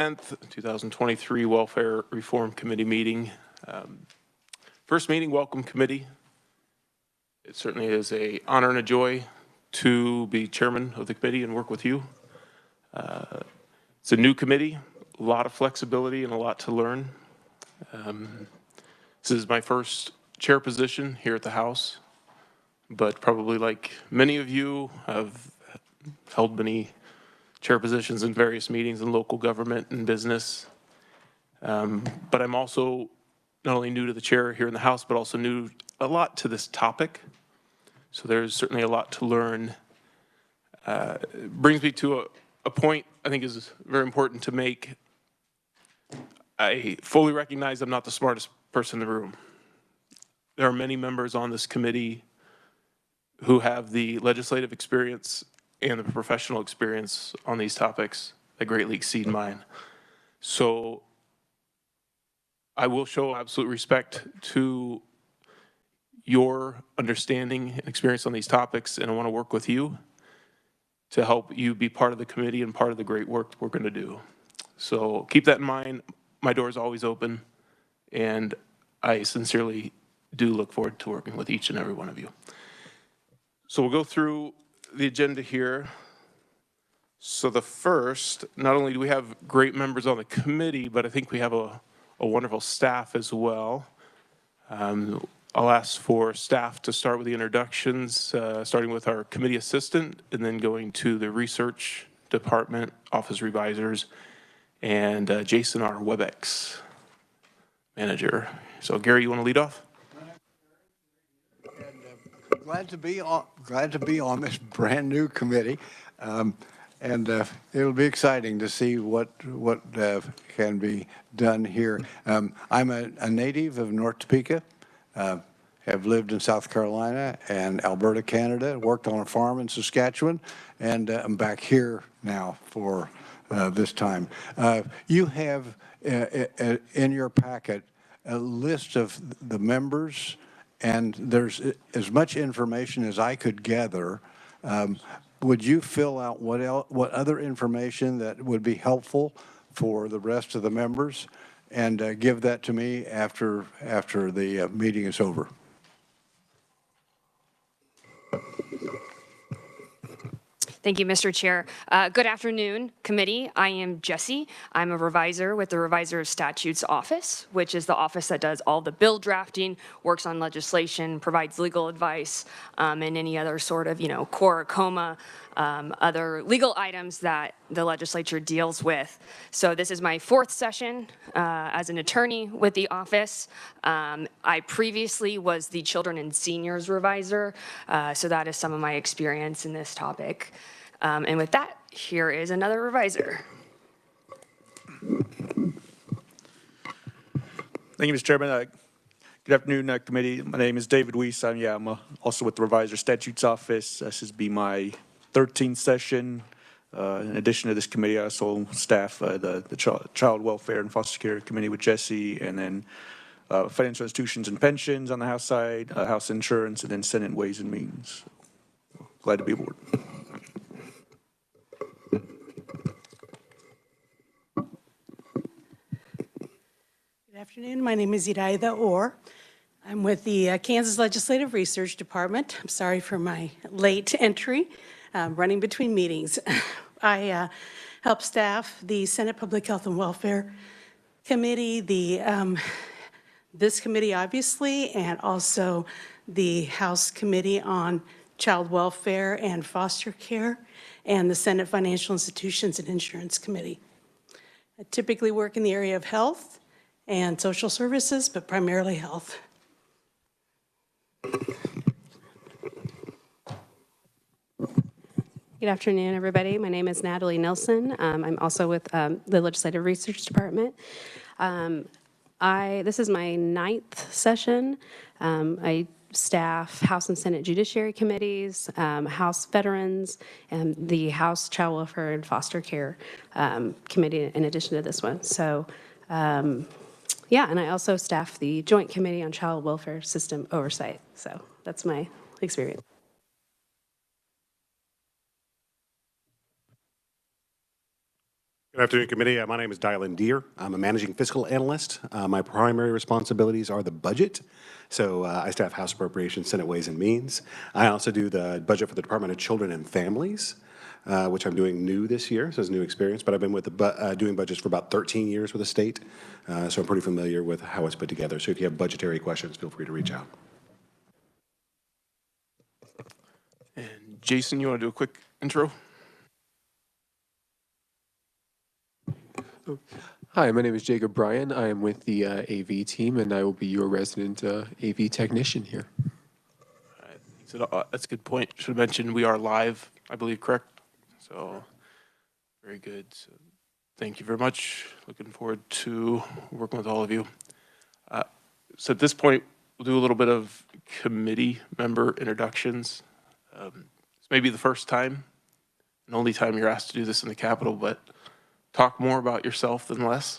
10th, 2023 Welfare Reform Committee meeting. First meeting, welcome committee. It certainly is an honor and a joy to be chairman of the committee and work with you. It's a new committee, a lot of flexibility and a lot to learn. This is my first chair position here at the House, but probably like many of you, I've held many chair positions in various meetings in local government and business. But I'm also not only new to the chair here in the House, but also new a lot to this topic. So there's certainly a lot to learn. It brings me to a point I think is very important to make. I fully recognize I'm not the smartest person in the room. There are many members on this committee who have the legislative experience and the professional experience on these topics that greatly exceed mine. So I will show absolute respect to your understanding and experience on these topics, and I want to work with you to help you be part of the committee and part of the great work we're going to do. So keep that in mind. My door is always open, and I sincerely do look forward to working with each and every one of you. So we'll go through the agenda here. So the first, not only do we have great members on the committee, but I think we have a wonderful staff as well. I'll ask for staff to start with the introductions, starting with our committee assistant and then going to the research department, office revisors, and Jason, our WebEx manager. So Gary, you want to lead off? Glad to be on this brand new committee, and it'll be exciting to see what can be done here. I'm a native of North Topeka. Have lived in South Carolina and Alberta, Canada. Worked on a farm in Saskatchewan, and I'm back here now for this time. You have in your packet a list of the members. And there's as much information as I could gather. Would you fill out what other information that would be helpful for the rest of the members, and give that to me after the meeting is over? Thank you, Mr. Chair. Good afternoon, committee. I am Jesse. I'm a revisor with the Revisor of Statutes Office, which is the office that does all the bill drafting, works on legislation, provides legal advice, and any other sort of, core, coma, other legal items that the legislature deals with. So this is my fourth session as an attorney with the office. I previously was the Children and Seniors Revisor, so that is some of my experience in this topic. And with that, here is another revisor. Thank you, Mr. Chairman. Good afternoon, committee. My name is David Weiss. I'm also with the Revisor Statutes Office. This is my 13th session. In addition to this committee, I also staff the Child Welfare and Foster Care Committee with Jesse, and then Financial Institutions and Pensions on the House side, House Insurance, and then Senate Ways and Means. Glad to be aboard. Good afternoon. My name is Iraida Orr. I'm with the Kansas Legislative Research Department. I'm sorry for my late entry, running between meetings. I help staff the Senate Public Health and Welfare Committee, this committee obviously, and also the House Committee on Child Welfare and Foster Care, and the Senate Financial Institutions and Insurance Committee. I typically work in the area of health and social services, but primarily health. Good afternoon, everybody. My name is Natalie Nelson. I'm also with the Legislative Research Department. This is my 9th session. I staff House and Senate Judiciary Committees, House Veterans, and the House Child Welfare and Foster Care Committee in addition to this one. So yeah, and I also staff the Joint Committee on Child Welfare System Oversight. So that's my experience. Good Good afternoon, committee. My name is Dylan Deere. I'm a managing fiscal analyst. My primary responsibilities are the budget. So I staff House Appropriations, Senate Ways and Means. I also do the budget for the Department of Children and Families, which I'm doing new this year, so it's a new experience. But I've been with doing budgets for about 13 years with the state, so I'm pretty familiar with how it's put together. So if you have budgetary questions, feel free to reach out. And Jason, you want to do a quick intro? Hi, my name is Jacob Bryan. I am with the AV team, and I will be your resident AV technician here. All right. So, that's a good point. Should have mentioned we are live, I believe, correct? So very good. So, thank you very much. Looking forward to working with all of you. So at this point, we'll do a little bit of committee member introductions. This may be the first time and only time you're asked to do this in the Capitol, but talk more about yourself than less.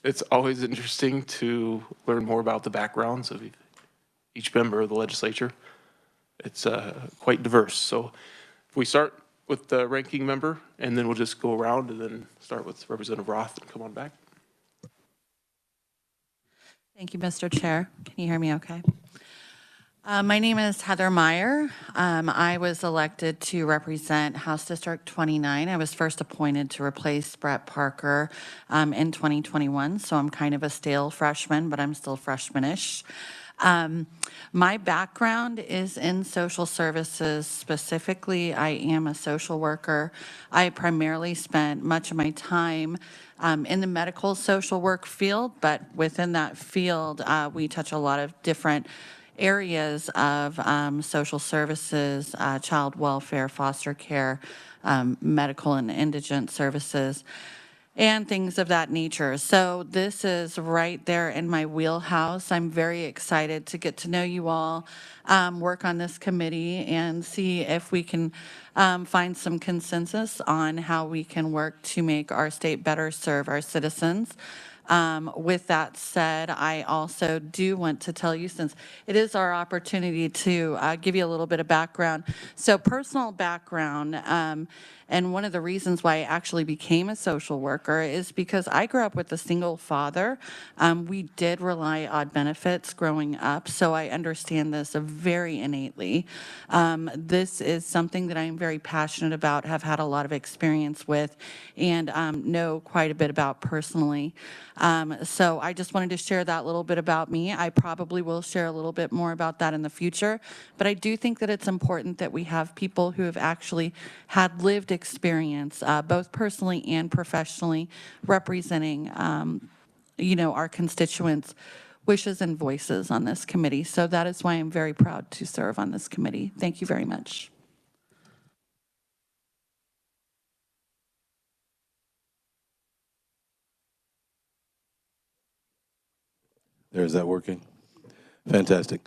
It's always interesting to learn more about the backgrounds of each member of the legislature. It's quite diverse. So if we start with the ranking member, and then we'll just go around and then start with Representative Roth and come on back. Thank you, Mr. Chair. Can you hear me okay? My name is Heather Meyer. I was elected to represent House District 29. I was first appointed to replace Brett Parker in 2021, so I'm kind of a stale freshman, but I'm still freshmanish. My background is in social services. Specifically, I am a social worker. I primarily spent much of my time in the medical social work field, but within that field, we touch a lot of different areas of social services, child welfare, foster care, medical and indigent services, and things of that nature. So this is right there in my wheelhouse. I'm very excited to get to know you all, work on this committee, and see if we can find some consensus on how we can work to make our state better serve our citizens. With that said, I also do want to tell you, since it is our opportunity to give you a little bit of background. So personal background, and one of the reasons why I actually became a social worker is because I grew up with a single father. We did rely on benefits growing up, so I understand this very innately. This is something that I am very passionate about, have had a lot of experience with, and know quite a bit about personally. So I just wanted to share that little bit about me. I probably will share a little bit more about that in the future, but I do think that it's important that we have people who have actually had lived experience, both personally and professionally, representing, our constituents' wishes and voices on this committee. So that is why I'm very proud to serve on this committee. Thank you very much. There's that working? Fantastic.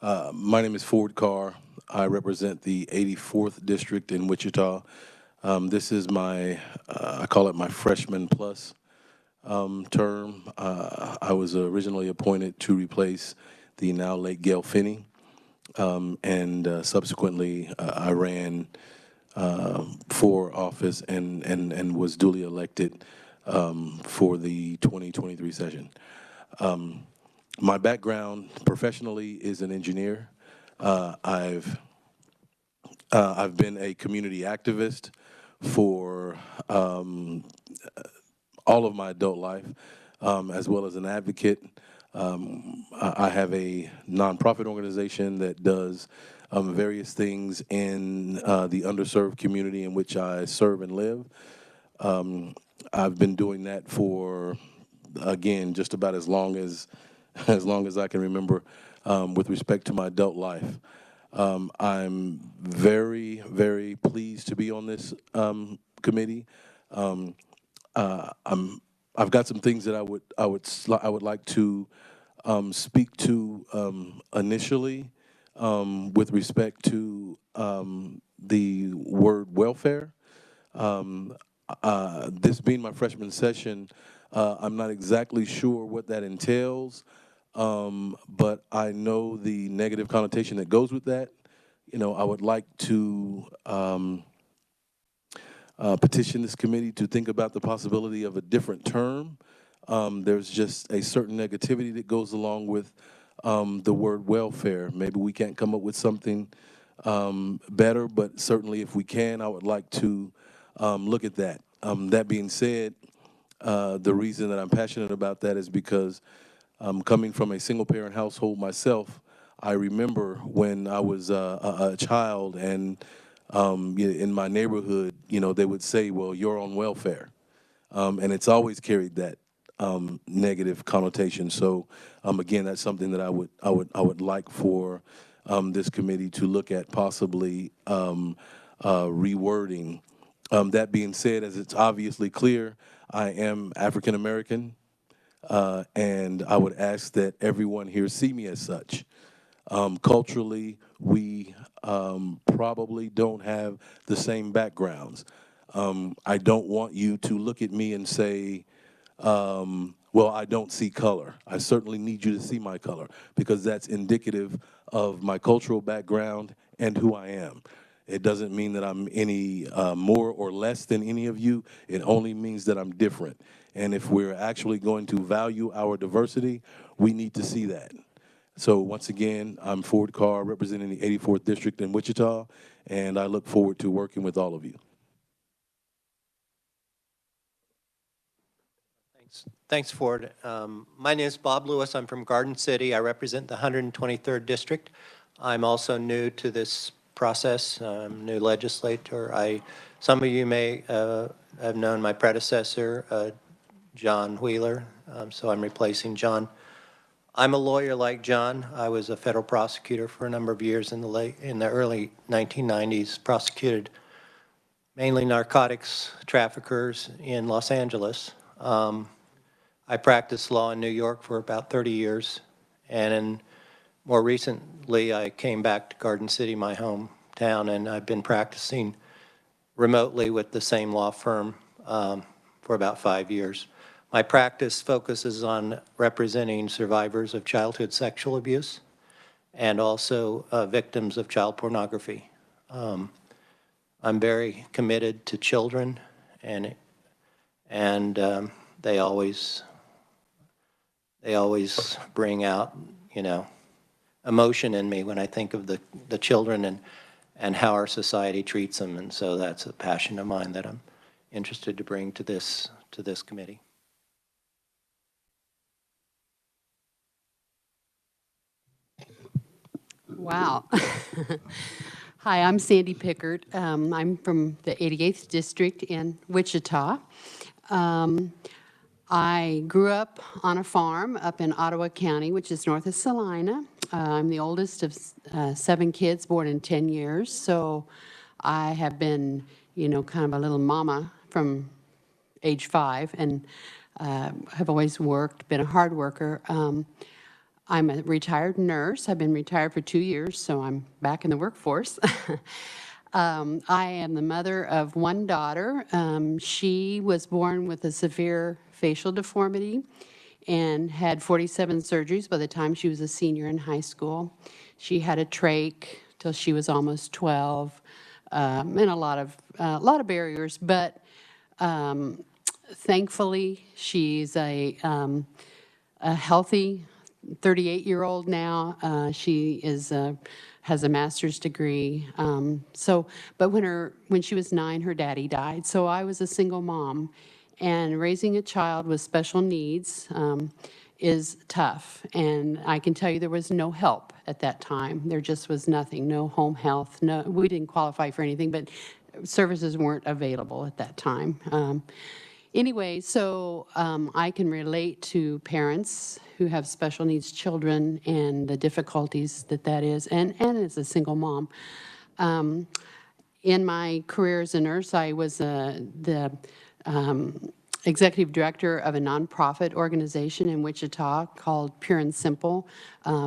My name is Ford Carr. I represent the 84th District in Wichita. This is my, I call it my freshman plus term. I was originally appointed to replace the now late Gail Finney, and subsequently I ran for office and was duly elected for the 2023 session. My background professionally is an engineer. I've been a community activist for all of my adult life, as well as an advocate. I have a nonprofit organization that does various things in the underserved community in which I serve and live. I've been doing that for, again, just about as long as I can remember, with respect to my adult life. I'm very, very pleased to be on this committee. I've got some things that I would like to speak to initially, with respect to the word welfare. This being my freshman session, I'm not exactly sure what that entails, but I know the negative connotation that goes with that. I would like to petition this committee to think about the possibility of a different term. There's just a certain negativity that goes along with the word welfare. Maybe we can't come up with something better, but certainly if we can, I would like to look at that. That being said, the reason that I'm passionate about that is because coming from a single-parent household myself, I remember when I was a child and in my neighborhood, they would say, well, you're on welfare. And it's always carried that negative connotation. So again, that's something that I would like for this committee to look at, possibly rewording. That being said, as it's obviously clear, I am African American, and I would ask that everyone here see me as such. Culturally, we probably don't have the same backgrounds. I don't want you to look at me and say, well, I don't see color. I certainly need you to see my color because that's indicative of my cultural background and who I am. It doesn't mean that I'm any more or less than any of you. It only means that I'm different. And if we're actually going to value our diversity, we need to see that. So once again, I'm Ford Carr, representing the 84th District in Wichita, and I look forward to working with all of you. Thanks, Ford. My name is Bob Lewis. I'm from Garden City. I represent the 123rd District. I'm also new to this process. I'm new legislator. Some of you may have known my predecessor, John Wheeler, so I'm replacing John. I'm a lawyer like John. I was a federal prosecutor for a number of years in the early 1990s, prosecuted mainly narcotics traffickers in Los Angeles. I practiced law in New York for about 30 years, and more recently I came back to Garden City, my hometown, and I've been practicing remotely with the same law firm for about 5 years. My practice focuses on representing survivors of childhood sexual abuse and also victims of child pornography. I'm very committed to children, and they always bring out, emotion in me when I think of the children and how our society treats them. And so that's a passion of mine that I'm interested to bring to this committee. Wow. Hi, I'm Sandy Pickard. I'm from the 88th District in Wichita. I grew up on a farm up in Ottawa County, which is north of Salina. I'm the oldest of 7 kids, born in 10 years. So I have been, kind of a little mama from age 5 and have always worked, been a hard worker. I'm a retired nurse. I've been retired for 2 years, so I'm back in the workforce. I am the mother of 1 daughter. She was born with a severe facial deformity and had 47 surgeries by the time she was a senior in high school. She had a trach till she was almost 12, and a lot of barriers. But thankfully, she's a healthy 38-year-old now. She has a master's degree. But when she was 9, her daddy died. So I was a single mom, and raising a child with special needs is tough. And I can tell you there was no help at that time. There just was nothing, no home health. No, we didn't qualify for anything, but services weren't available at that time. Anyway, so I can relate to parents who have special needs children and the difficulties that is, and as a single mom. In my career as a nurse, I was the executive director of a nonprofit organization in Wichita called Pure and Simple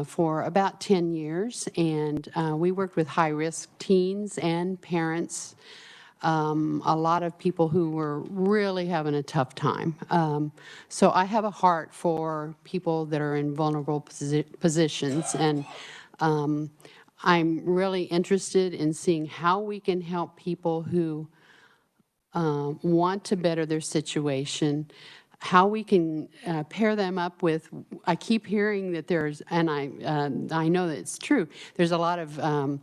for about 10 years, and we worked with high-risk teens and parents. A lot of people who were really having a tough time. So I have a heart for people that are in vulnerable positions, and I'm really interested in seeing how we can help people who want to better their situation, how we can pair them up with, I keep hearing that there's, and I know that it's true, there's a lot of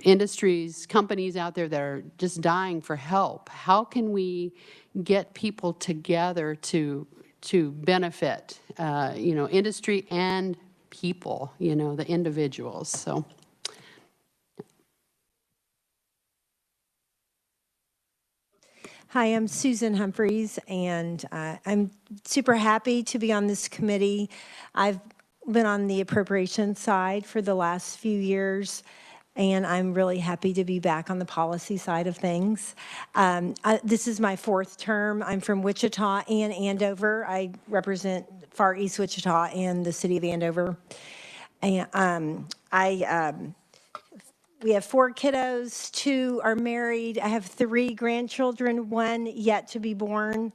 industries, companies out there that are just dying for help. How can we get people together to benefit, industry and people, the individuals? So. Hi, I'm Susan Humphreys, and I'm super happy to be on this committee. I've been on the appropriation side for the last few years, and I'm really happy to be back on the policy side of things. This is my 4th term. I'm from Wichita and Andover. I represent Far East Wichita and the city of Andover. And we have 4 kiddos, 2 are married. I have 3 grandchildren, 1 yet to be born,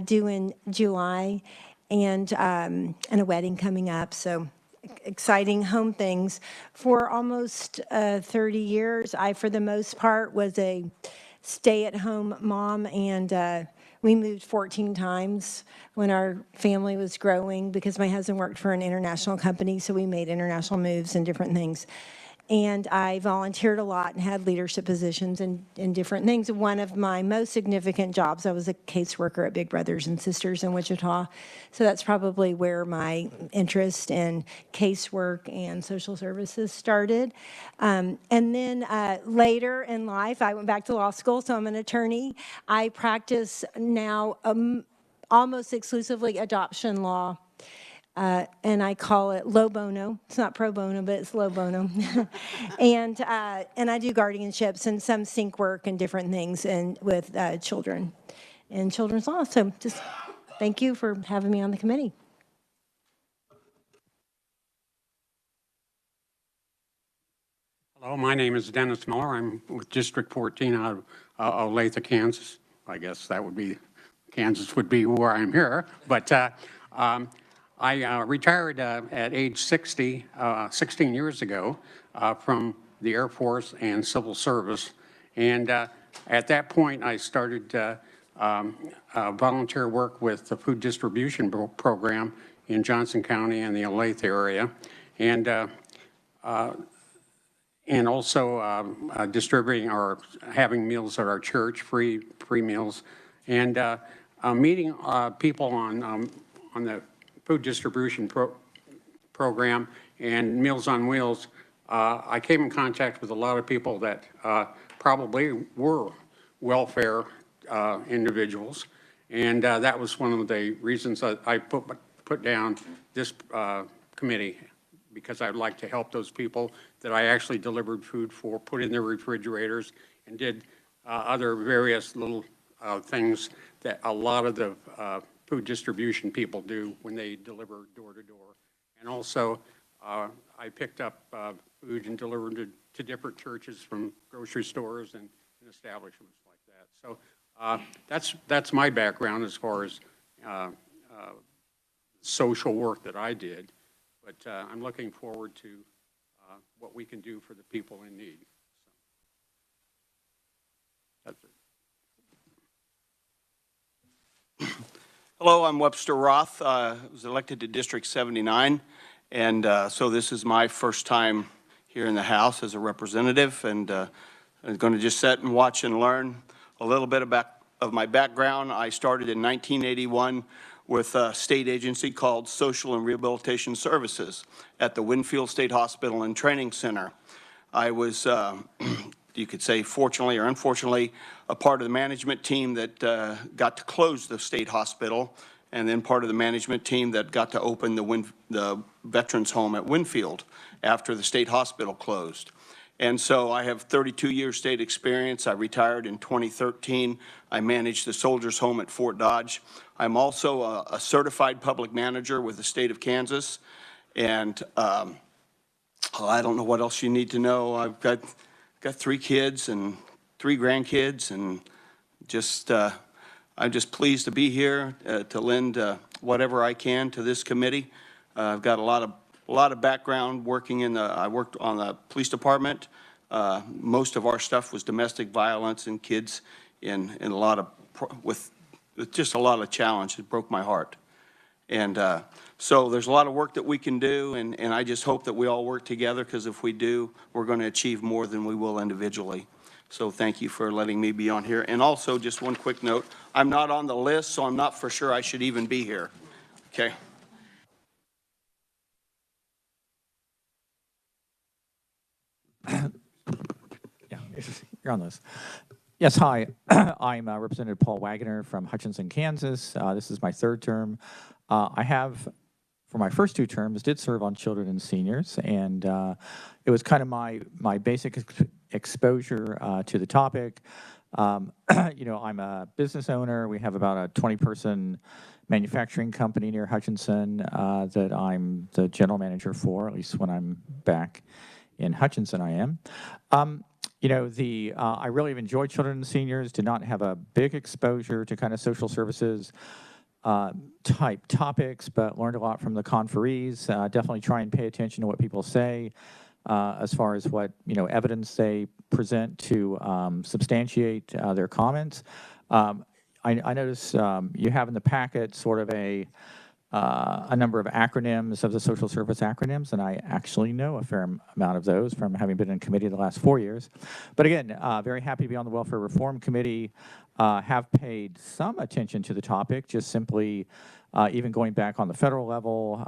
due in July, and a wedding coming up. So exciting home things. For almost 30 years, I, for the most part, was a stay-at-home mom, and we moved 14 times when our family was growing because my husband worked for an international company, so we made international moves and different things. And I volunteered a lot and had leadership positions in different things. One of my most significant jobs, I was a caseworker at Big Brothers and Sisters in Wichita. So that's probably where my interest in casework and social services started. And then later in life, I went back to law school, so I'm an attorney. I practice now almost exclusively adoption law. And I call it low bono. It's not pro bono, but it's low bono. and I do guardianships and some sync work and different things and with children and children's law. So just thank you for having me on the committee. Hello, my name is Dennis Miller. I'm with District 14 out of Olathe, Kansas. I guess that would be, Kansas would be where I'm here. But I retired at age 60, 16 years ago from the Air Force and civil service. And at that point, I started volunteer work with the food distribution program in Johnson County and the Olathe area. And also distributing or having meals at our church, free meals, and meeting people on the food distribution program and Meals on Wheels. I came in contact with a lot of people that probably were welfare individuals, and that was one of the reasons I put down this committee, because I'd like to help those people that I actually delivered food for, put in their refrigerators, and did other various little things that a lot of the food distribution people do when they deliver door to door. And also, I picked up food and delivered it to different churches from grocery stores and establishments like that. So that's my background as far as social work that I did. But I'm looking forward to what we can do for the people in need. So, that's it. Hello, I'm Webster Roth. I was elected to District 79, and so this is my first time here in the House as a representative, and I'm going to just sit and watch and learn a little bit of my background. I started in 1981 with a state agency called Social and Rehabilitation Services at the Winfield State Hospital and Training Center. I was, you could say fortunately or unfortunately, a part of the management team that got to close the state hospital, and then part of the management team that got to open the Veterans Home at Winfield after the state hospital closed. And so I have 32 years state experience. I retired in 2013. I managed the Soldiers Home at Fort Dodge. I'm also a certified public manager with the state of Kansas. And I don't know what else you need to know. I've got 3 kids and 3 grandkids, and just I'm just pleased to be here to lend whatever I can to this committee. I've got a lot of background working in I worked on the police department. Most of our stuff was domestic violence and kids in a lot of, with just a lot of challenge. It broke my heart. And so there's a lot of work that we can do, and I just hope that we all work together, because if we do, we're going to achieve more than we will individually. So thank you for letting me be on here. And also, just one quick note, I'm not on the list, so I'm not for sure I should even be here. Okay. Yeah, you're on this. Yes, hi. I'm Representative Paul Wagoner from Hutchinson, Kansas. This is my third term. I have, for my first 2 terms, did serve on children and seniors, and it was kind of my basic exposure to the topic. You know, I'm a business owner. We have about a 20-person manufacturing company near Hutchinson that I'm the general manager for, at least when I'm back in Hutchinson I am. You know, I really have enjoyed children and seniors, did not have a big exposure to kind of social services type topics, but learned a lot from the conferees. Definitely try and pay attention to what people say as far as what, you know, evidence they present to substantiate their comments. I notice you have in the packet sort of a number of acronyms of the social service acronyms, and I actually know a fair amount of those from having been in committee the last 4 years. But again, very happy to be on the Welfare Reform Committee, have paid some attention to the topic, just simply even going back on the federal level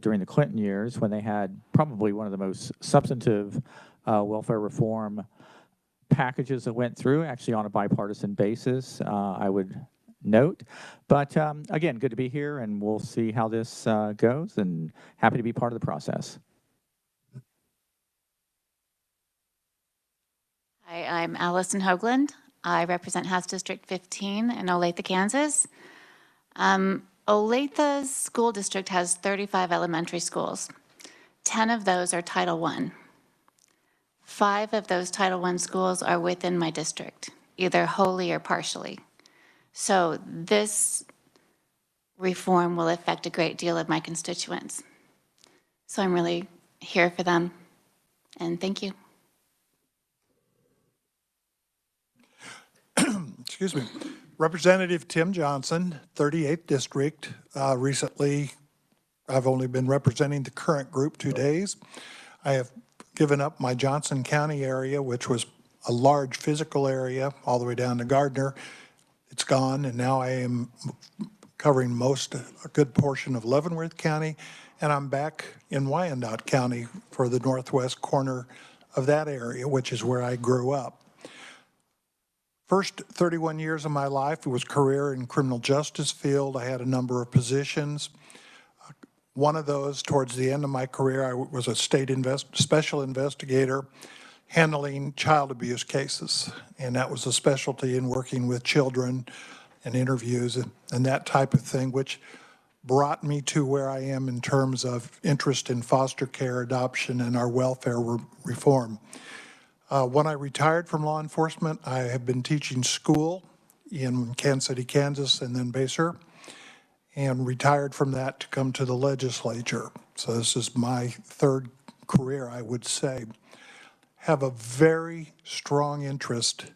during the Clinton years when they had probably one of the most substantive welfare reform packages that went through, actually on a bipartisan basis, I would note. But again, good to be here, and we'll see how this goes, and happy to be part of the process. Hi, I'm Allison Hoagland. I represent House District 15 in Olathe, Kansas. Olathe School District has 35 elementary schools. 10 of those are Title I. 5 of those Title I schools are within my district, either wholly or partially. So this reform will affect a great deal of my constituents. So I'm really here for them, and thank you. Excuse me. Representative Tim Johnson, 38th District. Recently, I've only been representing the current group 2 days. I have given up my Johnson County area, which was a large physical area all the way down to Gardner. It's gone, and now I am covering a good portion of Leavenworth County, and I'm back in Wyandotte County for the northwest corner of that area, which is where I grew up. First 31 years of my life was career in criminal justice field. I had a number of positions. One of those, towards the end of my career, I was a state special investigator handling child abuse cases, and that was a specialty in working with children and interviews and that type of thing, which brought me to where I am in terms of interest in foster care, adoption, and our welfare reform. When I retired from law enforcement, I have been teaching school in Kansas City, Kansas, and then Basehor, and retired from that to come to the legislature. So this is my third career, I would say. Have a very strong interest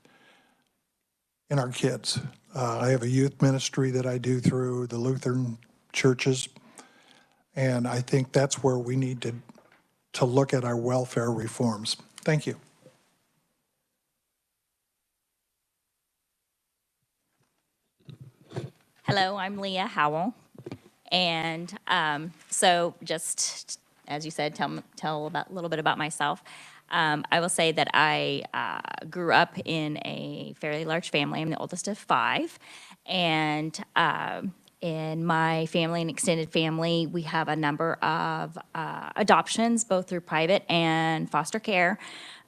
in our kids. I have a youth ministry that I do through the Lutheran churches, and I think that's where we need to look at our welfare reforms. Thank you. Hello, I'm Leah Howell, and so just as you said, tell a little bit about myself. I will say that I grew up in a fairly large family. I'm the oldest of 5, and in my family and extended family, we have a number of adoptions, both through private and foster care.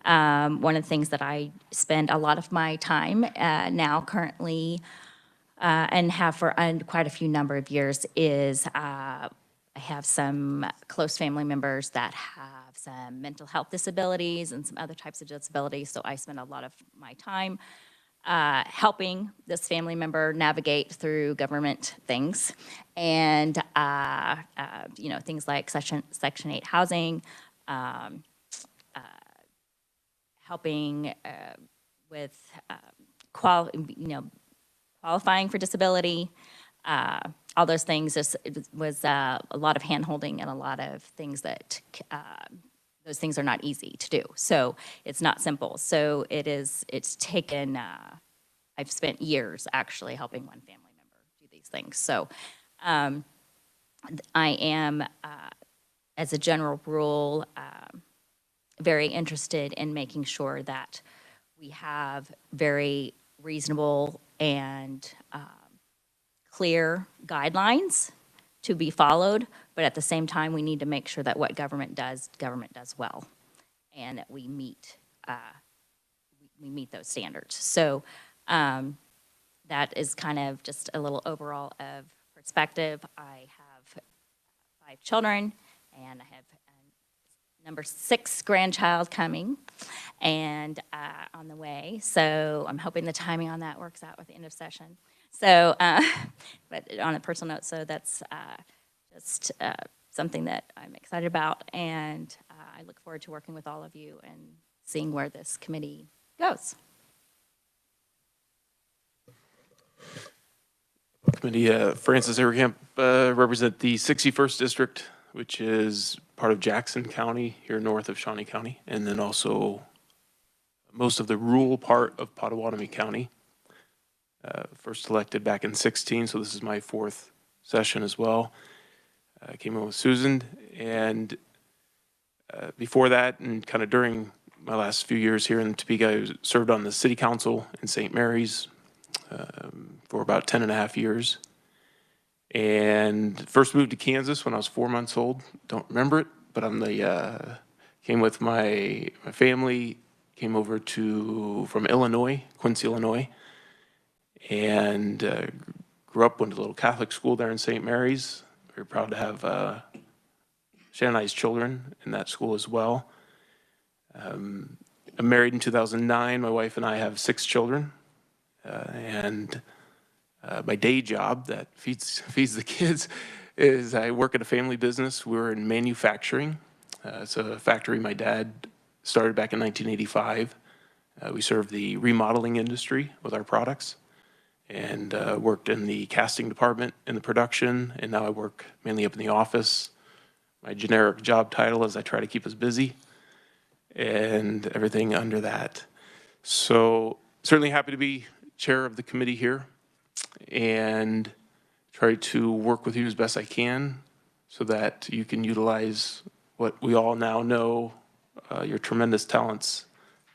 One of the things that I spend a lot of my time now currently and have for quite a few number of years is I have some close family members that have some mental health disabilities and some other types of disabilities, so I spend a lot of my time helping this family member navigate through government things, and you know, things like Section 8 housing, helping with qualifying for disability, all those things. It was a lot of hand-holding and a lot of things that those things are not easy to do. So it's not simple. So it's taken, I've spent years actually helping one family member do these things. So I am, as a general rule, very interested in making sure that we have very reasonable and clear guidelines to be followed, but at the same time, we need to make sure that what government does well, and that we meet those standards. So that is kind of just a little overall of perspective. I have 5 children, and I have number 6 grandchild coming and on the way. So I'm hoping the timing on that works out with the end of session. So, but on a personal note, so that's just something that I'm excited about, and I look forward to working with all of you and seeing where this committee goes. Committee, Francis Avercamp, represent the 61st District, which is part of Jackson County here north of Shawnee County, and then also most of the rural part of Pottawatomie County. First elected back in 16, so this is my 4th session as well. I came in with Susan, and before that, and kind of during my last few years here in Topeka, I served on the City Council in St. Mary's for about 10.5 years. And first moved to Kansas when I was 4 months old. Don't remember it, but I'm came with my family, came over from Illinois, Quincy, Illinois, and grew up, went to a little Catholic school there in St. Mary's. Very proud to have Shannonized children in that school as well. I'm married in 2009. My wife and I have 6 children, and my day job that feeds the kids is I work at a family business. We're in manufacturing. It's a factory my dad started back in 1985. We serve the remodeling industry with our products, and worked in the casting department in the production, and now I work mainly up in the office. My generic job title is I try to keep us busy and everything under that. So certainly happy to be chair of the committee here and try to work with you as best I can so that you can utilize what we all now know, your tremendous talents,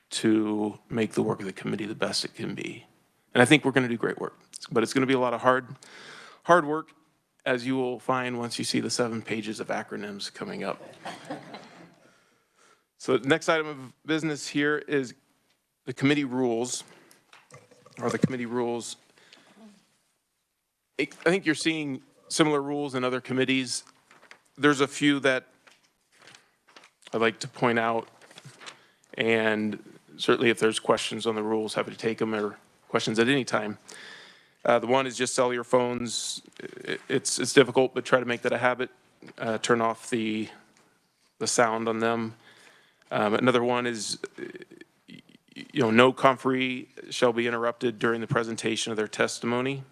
to make the work of the committee the best it can be. And I think we're going to do great work, but it's going to be a lot of hard work, as you will find once you see the 7 pages of acronyms coming up. So the next item of business here is the committee rules, or the committee rules. I think you're seeing similar rules in other committees. There's a few that I'd like to point out, and certainly if there's questions on the rules, happy to take them, or questions at any time. The one is just cellular phones. It's difficult, but try to make that a habit. Turn off the sound on them. Another one is, no conferee shall be interrupted during the presentation of their testimony.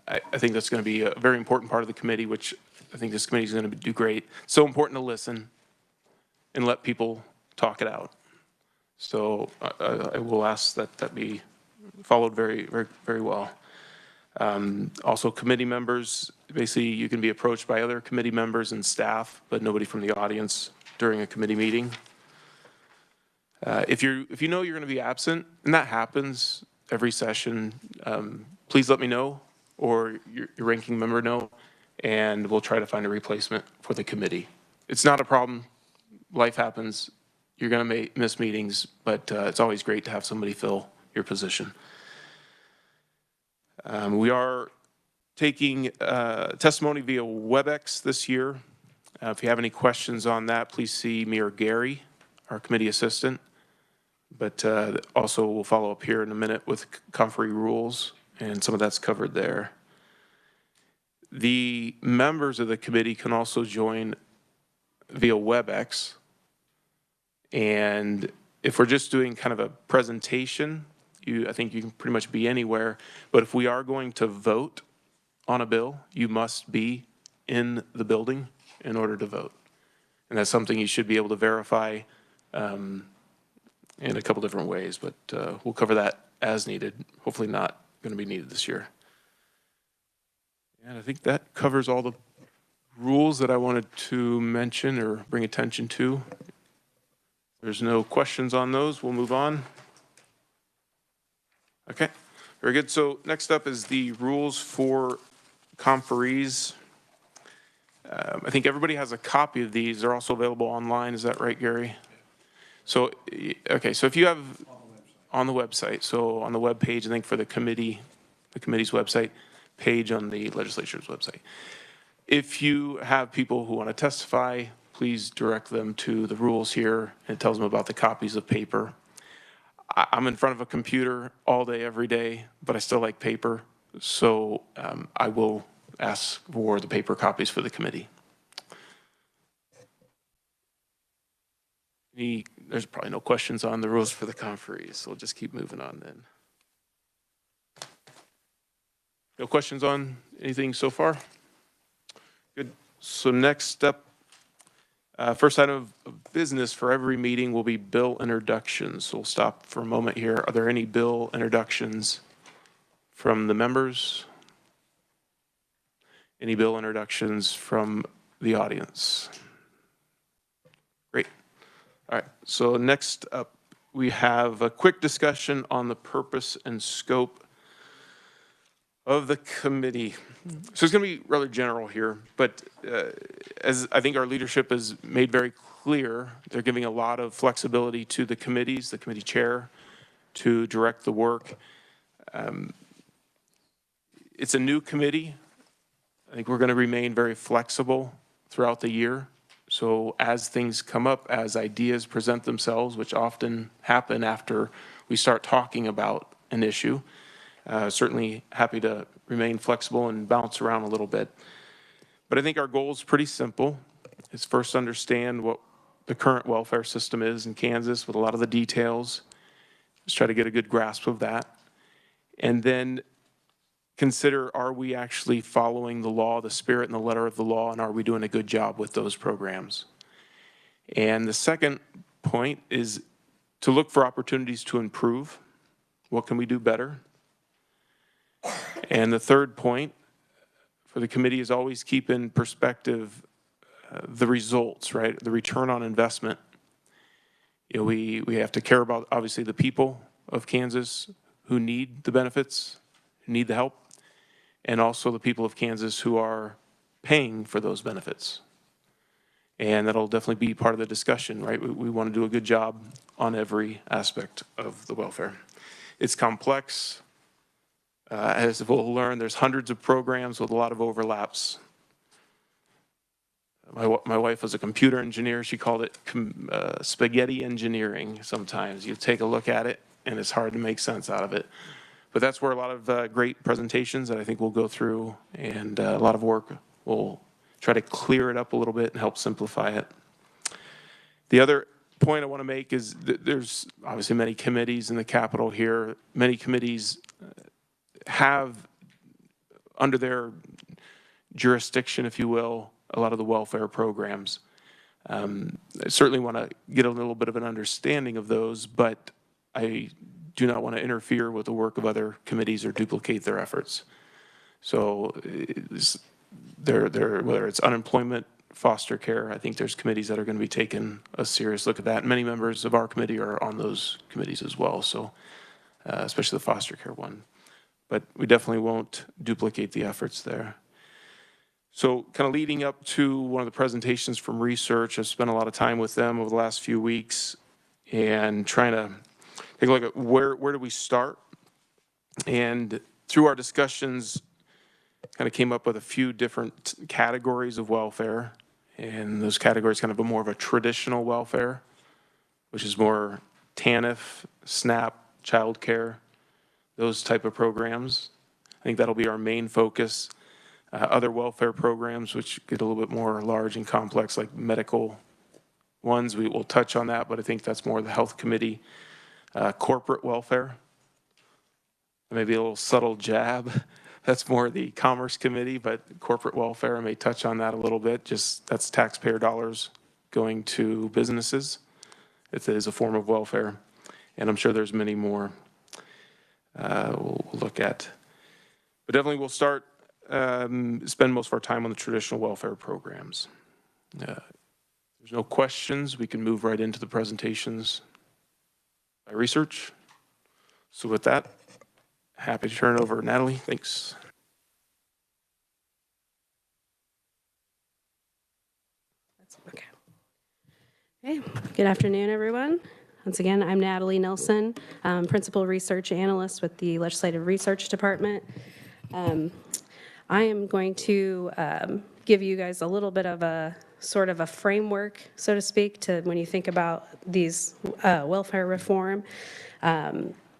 I think that's going to be a very important part of the committee, which I think this committee is going to do great. So important to listen and let people talk it out. So I will ask that be followed very, very, very well. Also, committee members, basically you can be approached by other committee members and staff, but nobody from the audience during a committee meeting. If you know you're going to be absent, and that happens every session, please let me know, or your ranking member know, and we'll try to find a replacement for the committee. It's not a problem. Life happens. You're going to miss meetings, but it's always great to have somebody fill your position. We are taking testimony via WebEx this year. If you have any questions on that, please see me or Gary, our committee assistant. But also we'll follow up here in a minute with conferee rules, and some of that's covered there. The members of the committee can also join via WebEx. And if we're just doing kind of a presentation, I think you can pretty much be anywhere. But if we are going to vote on a bill, you must be in the building in order to vote. And that's something you should be able to verify in a couple different ways, but we'll cover that as needed. Hopefully not going to be needed this year. And I think that covers all the rules that I wanted to mention or bring attention to. There's no questions on those. We'll move on. Okay, very good. So next up is the rules for conferees. I think everybody has a copy of these. They're also available online. Is that right, Gary? So, okay, so if you have on the website, so on the web page, I think for the committee's website page on the legislature's website. If you have people who want to testify, please direct them to the rules here. It tells them about the copies of paper. I'm in front of a computer all day, every day, but I still like paper. So I will ask for the paper copies for the committee. There's probably no questions on the rules for the conferees, so we'll just keep moving on then. No questions on anything so far? Good. So next up, first item of business for every meeting will be bill introductions. So we'll stop for a moment here. Are there any bill introductions from the members? Any bill introductions from the audience? Great. All right, so next up, we have a quick discussion on the purpose and scope of the committee. So it's going to be rather general here, but as I think our leadership has made very clear, they're giving a lot of flexibility to the committees, the committee chair, to direct the work. It's a new committee. I think we're going to remain very flexible throughout the year. So as things come up, as ideas present themselves, which often happen after we start talking about an issue, certainly happy to remain flexible and bounce around a little bit. But I think our goal is pretty simple. It's first understand what the current welfare system is in Kansas with a lot of the details. Just try to get a good grasp of that. And then consider, are we actually following the law, the spirit and the letter of the law, and are we doing a good job with those programs? And the second point is to look for opportunities to improve. What can we do better? And the third point for the committee is always keep in perspective the results, right? The return on investment. You know, we have to care about, obviously, the people of Kansas who need the benefits, who need the help, and also the people of Kansas who are paying for those benefits. And that'll definitely be part of the discussion, right? We want to do a good job on every aspect of the welfare. It's complex. As we'll learn, there's hundreds of programs with a lot of overlaps. My wife was a computer engineer. She called it spaghetti engineering sometimes. You take a look at it, and it's hard to make sense out of it. But that's where a lot of great presentations that I think we'll go through, and a lot of work will try to clear it up a little bit and help simplify it. The other point I want to make is that there's obviously many committees in the Capitol here. Many committees have under their jurisdiction, if you will, a lot of the welfare programs. I certainly want to get a little bit of an understanding of those, but I do not want to interfere with the work of other committees or duplicate their efforts. So whether it's unemployment, foster care, I think there's committees that are going to be taking a serious look at that. Many members of our committee are on those committees as well, so especially the foster care one. But we definitely won't duplicate the efforts there. So kind of leading up to one of the presentations from research, I've spent a lot of time with them over the last few weeks and trying to take a look at where do we start. And through our discussions, kind of came up with a few different categories of welfare. And those categories kind of more of a traditional welfare, which is more TANF, SNAP, child care, those type of programs. I think that'll be our main focus. Other welfare programs, which get a little bit more large and complex, like medical ones, we will touch on that, but I think that's more the health committee. Corporate welfare, maybe a little subtle jab. That's more the Commerce Committee, but corporate welfare, I may touch on that a little bit. Just that's taxpayer dollars going to businesses. It is a form of welfare, and I'm sure there's many more we'll look at. But definitely we'll start, spend most of our time on the traditional welfare programs. There's no questions. We can move right into the presentations by research. So with that, happy to turn it over to Natalie. Thanks. Okay. Good afternoon, everyone. Once again, I'm Natalie Nelson, Principal Research Analyst with the Legislative Research Department. I am going to give you guys a little bit of a sort of a framework, so to speak, to when you think about these welfare reform.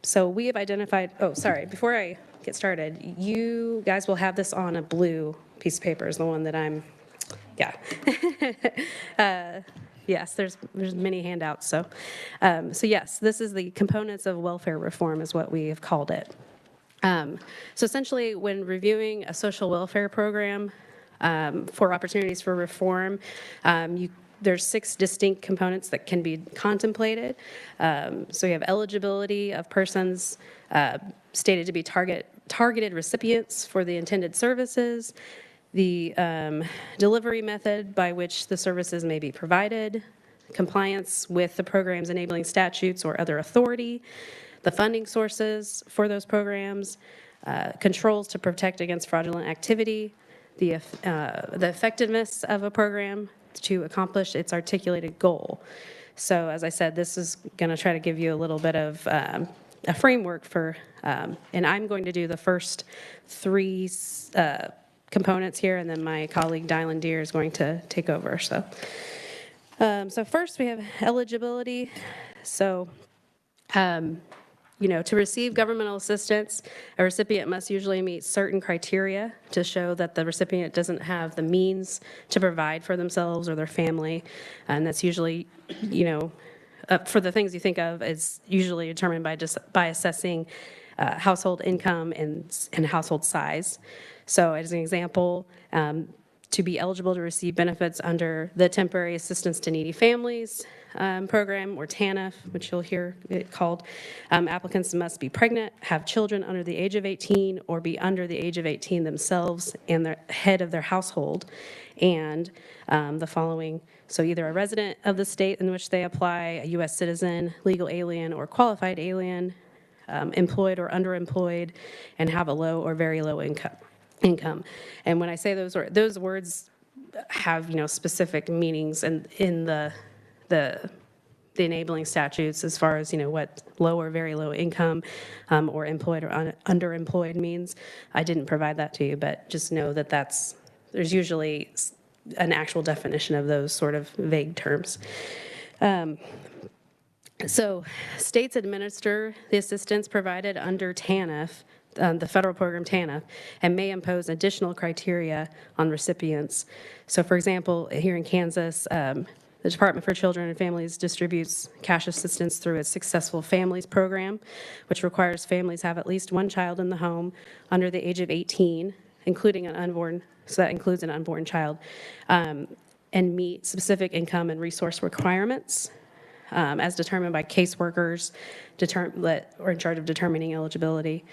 So we have identified, oh, sorry, before I get started, you guys will have this on a blue piece of paper, is the one that I'm, yeah. Yes, there's many handouts. So yes, this is the components of welfare reform is what we have called it. So essentially, when reviewing a social welfare program for opportunities for reform, there's 6 distinct components that can be contemplated. So you have eligibility of persons stated to be targeted recipients for the intended services, the delivery method by which the services may be provided, compliance with the program's enabling statutes or other authority, the funding sources for those programs, controls to protect against fraudulent activity, the effectiveness of a program to accomplish its articulated goal. So as I said, this is going to try to give you a little bit of a framework for, and I'm going to do the first 3 components here, and then my colleague Dylan Deere is going to take over. So first we have eligibility. So, to receive governmental assistance, a recipient must usually meet certain criteria to show that the recipient doesn't have the means to provide for themselves or their family. And that's usually, for the things you think of, is usually determined by assessing household income and household size. So as an example, to be eligible to receive benefits under the Temporary Assistance to Needy Families program, or TANF, which you'll hear it called, applicants must be pregnant, have children under the age of 18, or be under the age of 18 themselves and the head of their household, and the following. So either a resident of the state in which they apply, a U.S. citizen, legal alien, or qualified alien, employed or underemployed, and have a low or very low income. And when I say those words have specific meanings in the enabling statutes as far as what low or very low income or employed or underemployed means. I didn't provide that to you, but just know that there's usually an actual definition of those sort of vague terms. So states administer the assistance provided under TANF, the federal program TANF, and may impose additional criteria on recipients. So for example, here in Kansas, the Department for Children and Families distributes cash assistance through its Successful Families program, which requires families have at least 1 child in the home under the age of 18, including an unborn, so that includes an unborn child, and meet specific income and resource requirements as determined by caseworkers that are in charge of determining eligibility.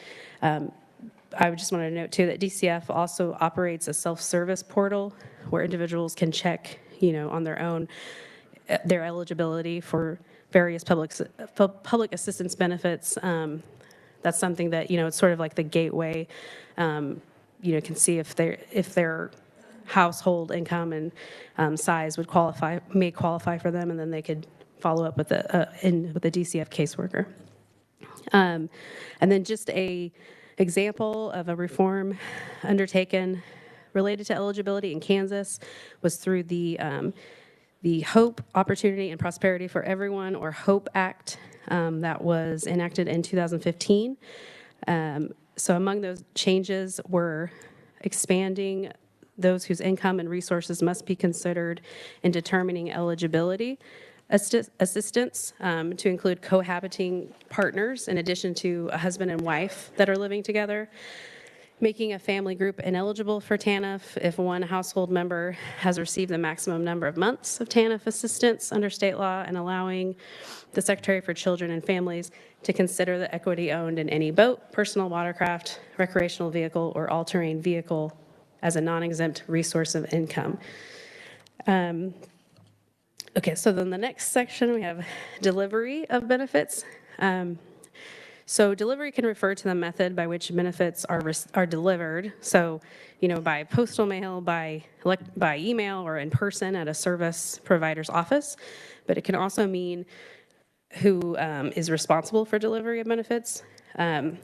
I just wanted to note too that DCF also operates a self-service portal where individuals can check, on their own, their eligibility for various public assistance benefits. That's something that, it's sort of like the gateway. Can see if their household income and size may qualify for them, and then they could follow up with the DCF caseworker. And then just a example of a reform undertaken related to eligibility in Kansas was through the HOPE, Opportunity and Prosperity for Everyone, or HOPE Act, that was enacted in 2015. So among those changes were expanding those whose income and resources must be considered in determining eligibility. assistance to include cohabiting partners in addition to a husband and wife that are living together, making a family group ineligible for TANF if one household member has received the maximum number of months of TANF assistance under state law, and allowing the Secretary for Children and Families to consider the equity owned in any boat, personal watercraft, recreational vehicle, or all-terrain vehicle as a non-exempt resource of income. Okay, so then the next section, we have delivery of benefits. So delivery can refer to the method by which benefits are delivered. So, by postal mail, by email, or in person at a service provider's office. But it can also mean who is responsible for delivery of benefits.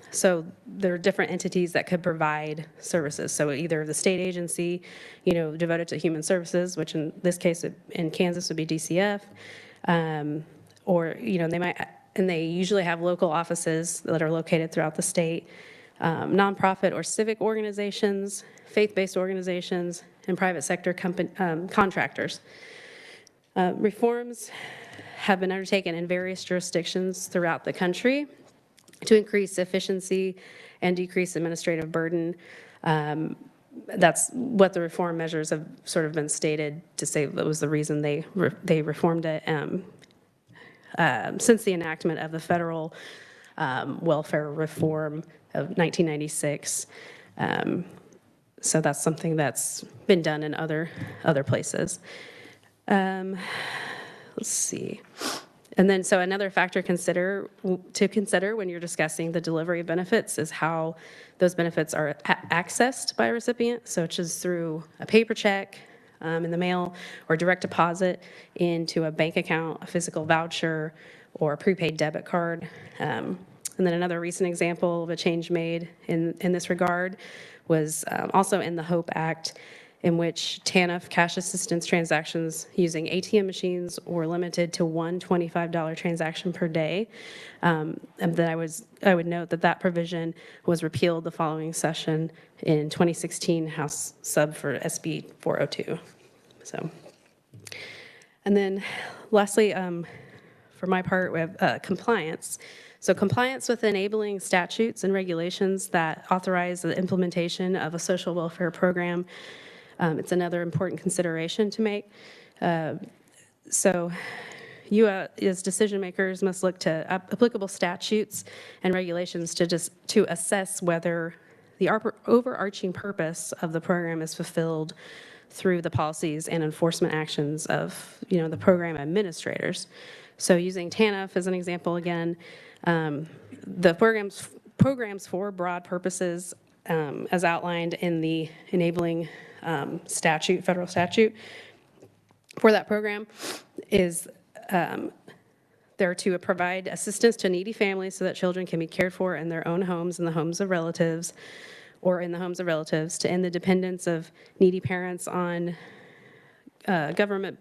So there are different entities that could provide services. So either the state agency, devoted to human services, which in this case in Kansas would be DCF, or they might. And they usually have local offices that are located throughout the state, nonprofit or civic organizations, faith-based organizations, and private sector contractors. Reforms have been undertaken in various jurisdictions throughout the country to increase efficiency and decrease administrative burden. That's what the reform measures have sort of been stated to say that was the reason they reformed it. Since the enactment of the federal welfare reform of 1996. So that's something that's been done in other places. Let's see. And then, so another factor to consider when you're discussing the delivery of benefits is how those benefits are accessed by a recipient. So it's just through a paper check, in the mail, or direct deposit into a bank account, a physical voucher, or a prepaid debit card. And then another recent example of a change made in this regard was also in the HOPE Act, in which TANF cash assistance transactions using ATM machines were limited to one $25 transaction per day. And then I would note that provision was repealed the following session in 2016, House Sub for SB 402. So, and then lastly, for my part, we have compliance. So compliance with enabling statutes and regulations that authorize the implementation of a social welfare program. It's another important consideration to make. So you as decision makers must look to applicable statutes and regulations to assess whether the overarching purpose of the program is fulfilled through the policies and enforcement actions of the program administrators. So using TANF as an example again, the programs for broad purposes as outlined in the enabling statute, federal statute for that program is there to provide assistance to needy families so that children can be cared for in their own homes, in the homes of relatives, or in the homes of relatives, to end the dependence of needy parents on government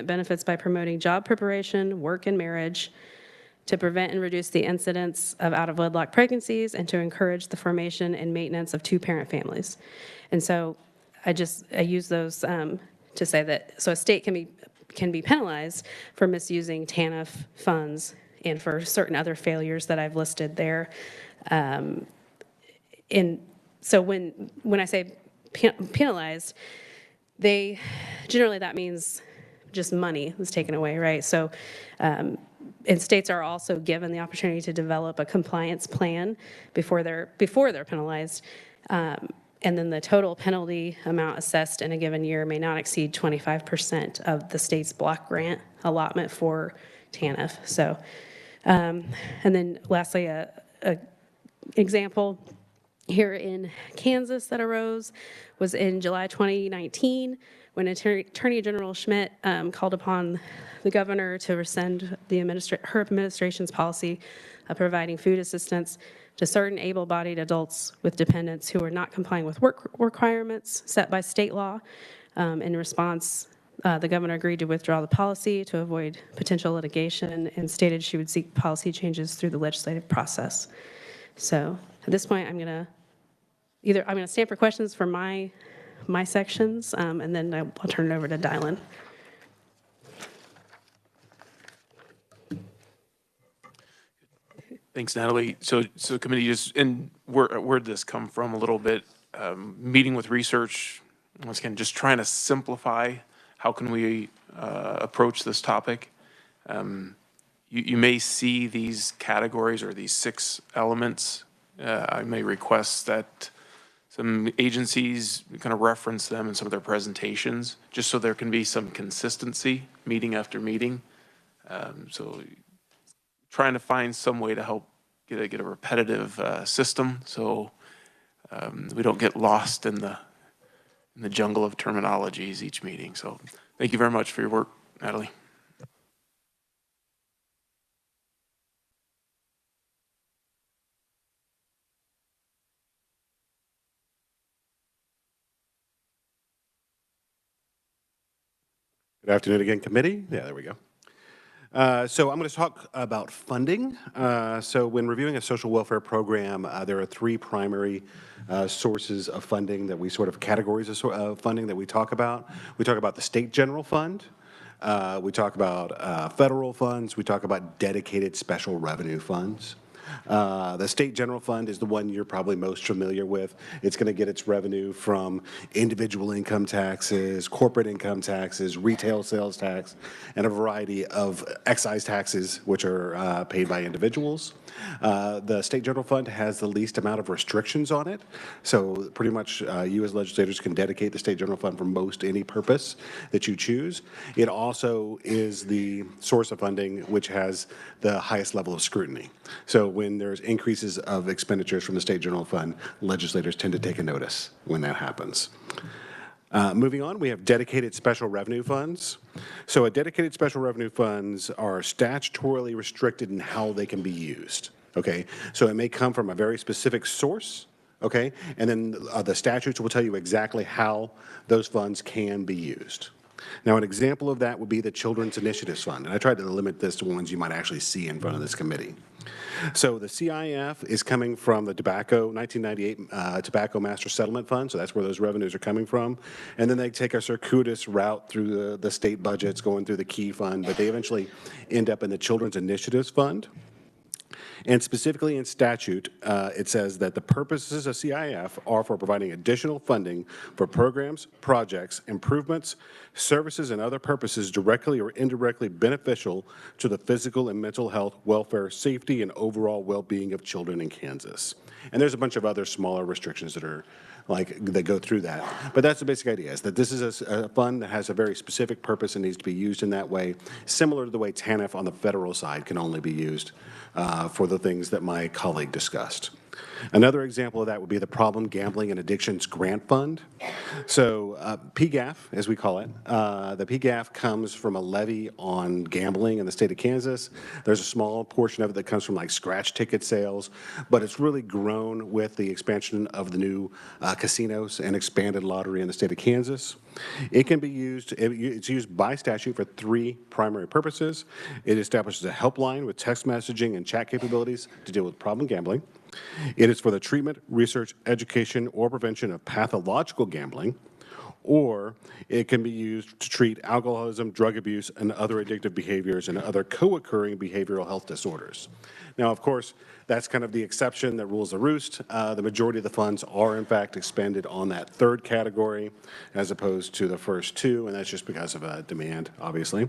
benefits by promoting job preparation, work, and marriage, to prevent and reduce the incidence of out-of-wedlock pregnancies, and to encourage the formation and maintenance of two-parent families. And so I use those to say that, so a state can be penalized for misusing TANF funds and for certain other failures that I've listed there. So when I say penalized, generally that means just money is taken away, right? So, and states are also given the opportunity to develop a compliance plan before they're penalized. And then the total penalty amount assessed in a given year may not exceed 25% of the state's block grant allotment for TANF. So, and then lastly, a example here in Kansas that arose was in July 2019 when Attorney General Schmidt called upon the governor to rescind her administration's policy of providing food assistance to certain able-bodied adults with dependents who are not complying with work requirements set by state law. In response, the governor agreed to withdraw the policy to avoid potential litigation and stated she would seek policy changes through the legislative process. So at this point, I'm going to stand for questions for my sections, and then I'll turn it over to Dylan. Thanks, Natalie. So committee just, and where'd this come from a little bit? Meeting with research, once again, just trying to simplify how can we approach this topic. You may see these categories or these 6 elements. I may request that some agencies kind of reference them in some of their presentations, just so there can be some consistency meeting after meeting. So trying to find some way to help get a repetitive system, so we don't get lost in the jungle of terminologies each meeting. So thank you very much for your work, Natalie. Good afternoon again, committee. Yeah, there we go. So I'm going to talk about funding. So when reviewing a social welfare program, there are 3 primary sources of funding that we sort of categories of funding that we talk about. We talk about the state general fund. We talk about federal funds. We talk about dedicated special revenue funds. The state general fund is the one you're probably most familiar with. It's going to get its revenue from individual income taxes, corporate income taxes, retail sales tax, and a variety of excise taxes, which are paid by individuals. The state general fund has the least amount of restrictions on it. So pretty much you as legislators can dedicate the state general fund for most any purpose that you choose. It also is the source of funding which has the highest level of scrutiny. So when there's increases of expenditures from the state general fund, legislators tend to take a notice when that happens. Moving on, we have dedicated special revenue funds. So a dedicated special revenue funds are statutorily restricted in how they can be used. Okay, so it may come from a very specific source. Okay, and then the statutes will tell you exactly how those funds can be used. Now, an example of that would be the Children's Initiatives Fund, and I tried to limit this to ones you might actually see in front of this committee. So the CIF is coming from the 1998 Tobacco Master Settlement Fund, so that's where those revenues are coming from. And then they take a circuitous route through the state budgets, going through the Key Fund, but they eventually end up in the Children's Initiatives Fund. And specifically in statute, it says that the purposes of CIF are for providing additional funding for programs, projects, improvements, services, and other purposes directly or indirectly beneficial to the physical and mental health, welfare, safety, and overall well-being of children in Kansas. And there's a bunch of other smaller restrictions that are that go through that. But that's the basic idea, is that this is a fund that has a very specific purpose and needs to be used in that way, similar to the way TANF on the federal side can only be used for the things that my colleague discussed. Another example of that would be the Problem Gambling and Addictions Grant Fund. So PGAF, as we call it, the PGAF comes from a levy on gambling in the state of Kansas. There's a small portion of it that comes from like scratch ticket sales, but it's really grown with the expansion of the new casinos and expanded lottery in the state of Kansas. It can be used, it's used by statute for 3 primary purposes. It establishes a helpline with text messaging and chat capabilities to deal with problem gambling. It is for the treatment, research, education, or prevention of pathological gambling, or it can be used to treat alcoholism, drug abuse, and other addictive behaviors and other co-occurring behavioral health disorders. Now, of course, that's kind of the exception that rules the roost. The majority of the funds are, in fact, expended on that 3rd category as opposed to the first 2, and that's just because of demand, obviously.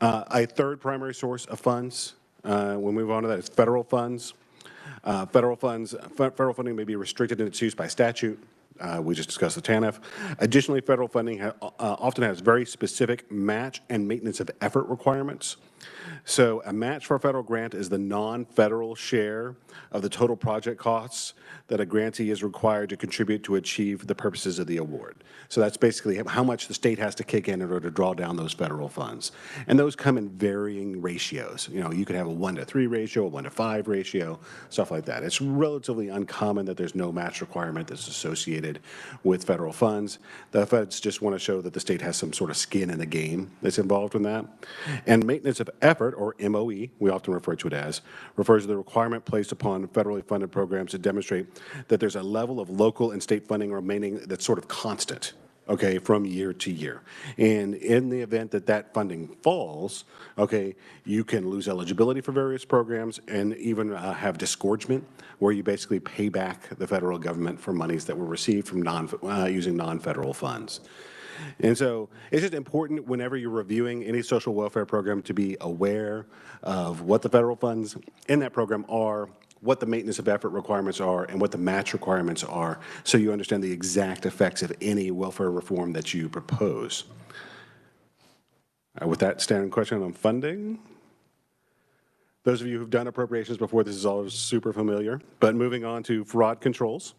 A 3rd primary source of funds, we'll move on to that, is federal funds. Federal funding may be restricted in its use by statute. We just discussed the TANF. Additionally, federal funding often has very specific match and maintenance of effort requirements. So a match for a federal grant is the non-federal share of the total project costs that a grantee is required to contribute to achieve the purposes of the award. So that's basically how much the state has to kick in order to draw down those federal funds. And those come in varying ratios. You know, you could have a 1-to-3 ratio, a 1-to-5 ratio, stuff like that. It's relatively uncommon that there's no match requirement that's associated with federal funds. The feds just want to show that the state has some sort of skin in the game that's involved in that. And maintenance of effort, or MOE, we often refer to it as, refers to the requirement placed upon federally funded programs to demonstrate that there's a level of local and state funding remaining that's sort of constant. okay, from year to year. And in the event that that funding falls, okay, you can lose eligibility for various programs and even have disgorgement, where you basically pay back the federal government for monies that were received from using non-federal funds. And so it's just important whenever you're reviewing any social welfare program to be aware of what the federal funds in that program are, what the maintenance of effort requirements are, and what the match requirements are, so you understand the exact effects of any welfare reform that you propose. With that standing question on funding, those of you who've done appropriations before, this is all super familiar, but moving on to fraud controls.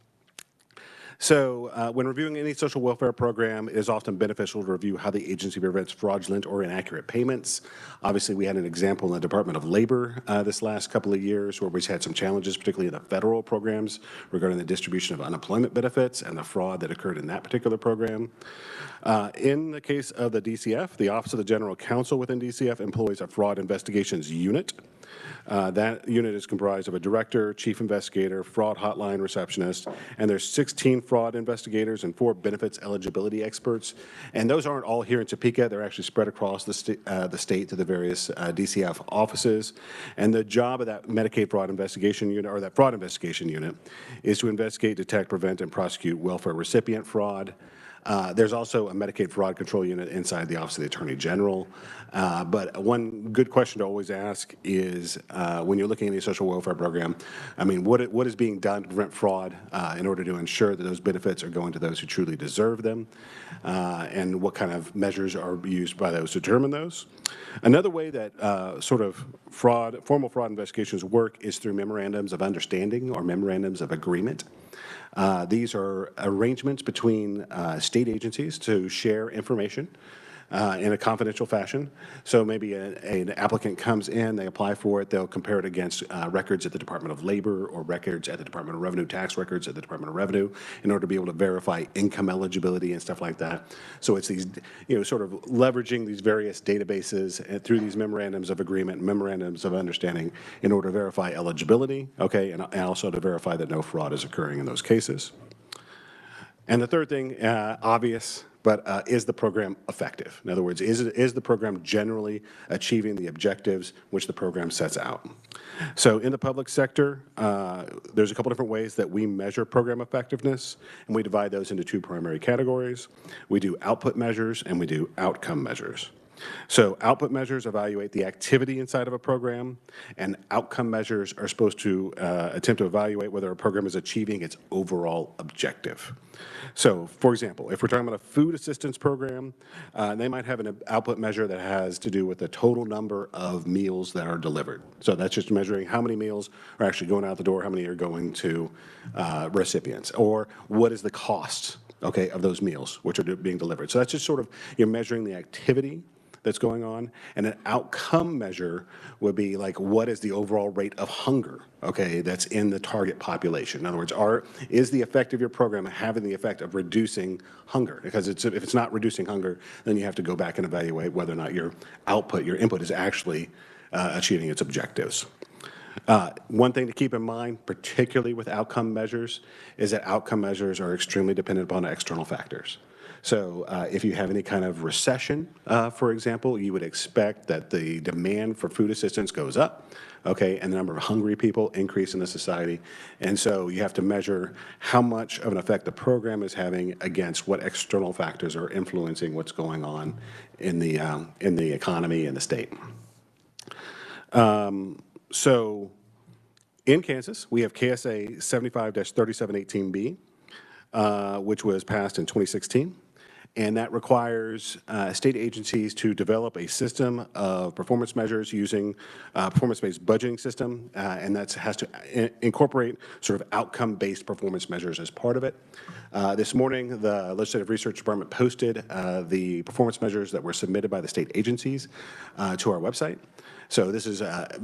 So when reviewing any social welfare program, it is often beneficial to review how the agency prevents fraudulent or inaccurate payments. Obviously, we had an example in the Department of Labor this last couple of years where we've had some challenges, particularly in the federal programs, regarding the distribution of unemployment benefits and the fraud that occurred in that particular program. In the case of the DCF, the Office of the General Counsel within DCF employs a fraud investigations unit. That unit is comprised of a director, chief investigator, fraud hotline receptionist, and there's 16 fraud investigators and 4 benefits eligibility experts. And those aren't all here in Topeka. They're actually spread across the state to the various DCF offices. And the job of that Medicaid fraud investigation unit, or that fraud investigation unit, is to investigate, detect, prevent, and prosecute welfare recipient fraud. There's also a Medicaid fraud control unit inside the Office of the Attorney General. But one good question to always ask is, when you're looking at a social welfare program, I mean, what is being done to prevent fraud in order to ensure that those benefits are going to those who truly deserve them, and what kind of measures are used by those to determine those? Another way that sort of formal fraud investigations work is through memorandums of understanding or memorandums of agreement. These are arrangements between state agencies to share information in a confidential fashion. So maybe an applicant comes in, they apply for it, they'll compare it against records at the Department of Labor or records at the Department of Revenue, tax records at the Department of Revenue, in order to be able to verify income eligibility and stuff like that. So it's these, sort of leveraging these various databases through these memorandums of agreement, memorandums of understanding in order to verify eligibility, okay, and also to verify that no fraud is occurring in those cases. And the third thing, obvious, but is the program effective? In other words, is the program generally achieving the objectives which the program sets out? So in the public sector, there's a couple different ways that we measure program effectiveness, and we divide those into 2 primary categories. We do output measures and we do outcome measures. So output measures evaluate the activity inside of a program, and outcome measures are supposed to attempt to evaluate whether a program is achieving its overall objective. So, for example, if we're talking about a food assistance program, they might have an output measure that has to do with the total number of meals that are delivered. So that's just measuring how many meals are actually going out the door, how many are going to recipients, or what is the cost, okay, of those meals which are being delivered. So that's just sort of, you're measuring the activity that's going on. And an outcome measure would be like, what is the overall rate of hunger, okay, that's in the target population? In other words, is the effect of your program having the effect of reducing hunger? Because if it's not reducing hunger, then you have to go back and evaluate whether or not your output, your input, is actually achieving its objectives. One thing to keep in mind, particularly with outcome measures, is that outcome measures are extremely dependent upon external factors. So if you have any kind of recession, for example, you would expect that the demand for food assistance goes up, okay, and the number of hungry people increase in the society. And so you have to measure how much of an effect the program is having against what external factors are influencing what's going on in the economy and the state. So in Kansas, we have KSA 75-3718B, which was passed in 2016. And that requires state agencies to develop a system of performance measures using performance-based budgeting system, and that has to incorporate sort of outcome-based performance measures as part of it. This morning, the Legislative Research Department posted the performance measures that were submitted by the state agencies to our website. So this is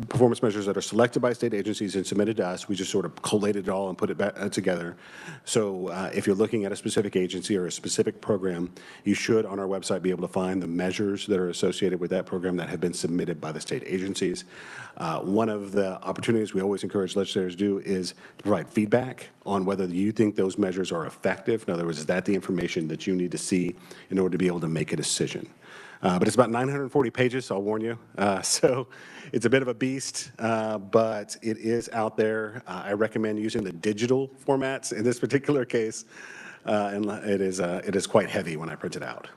performance measures that are selected by state agencies and submitted to us. We just sort of collated it all and put it back together. So if you're looking at a specific agency or a specific program, you should on our website be able to find the measures that are associated with that program that have been submitted by the state agencies. One of the opportunities we always encourage legislators to do is to provide feedback on whether you think those measures are effective. In other words, is that the information that you need to see in order to be able to make a decision? But it's about 940 pages, so I'll warn you. So it's a bit of a beast, but it is out there. I recommend using the digital formats in this particular case, and it is quite heavy when I print it out.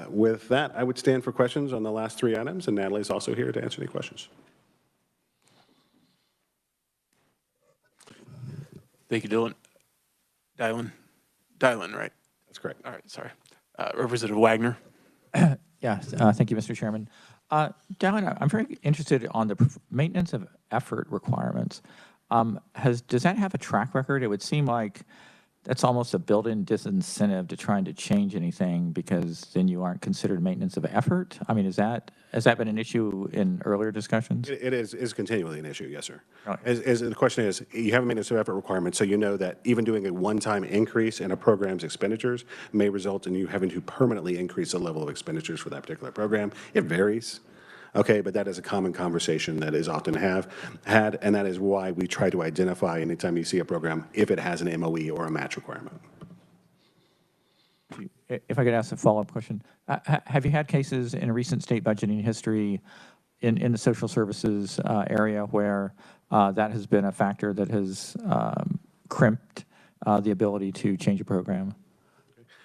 With that, I would stand for questions on the last three items, and Natalie's also here to answer any questions. Thank you, Dylan. Dylan, right? That's correct. All right, sorry. Representative Wagner. Yes, thank you, Mr. Chairman. Dylan, I'm very interested on the maintenance of effort requirements. Does that have a track record? It would seem like that's almost a built-in disincentive to trying to change anything because then you aren't considered maintenance of effort. I mean, has that been an issue in earlier discussions? It is continually an issue, yes, sir. Right. As the question is, you have a maintenance of effort requirement, so you know that even doing a one-time increase in a program's expenditures may result in you having to permanently increase the level of expenditures for that particular program. It varies. Okay, but that is a common conversation that is often had, and that is why we try to identify anytime you see a program if it has an MOE or a match requirement. If I could ask a follow-up question, have you had cases in recent state budgeting history in the social services area where that has been a factor that has crimped the ability to change a program?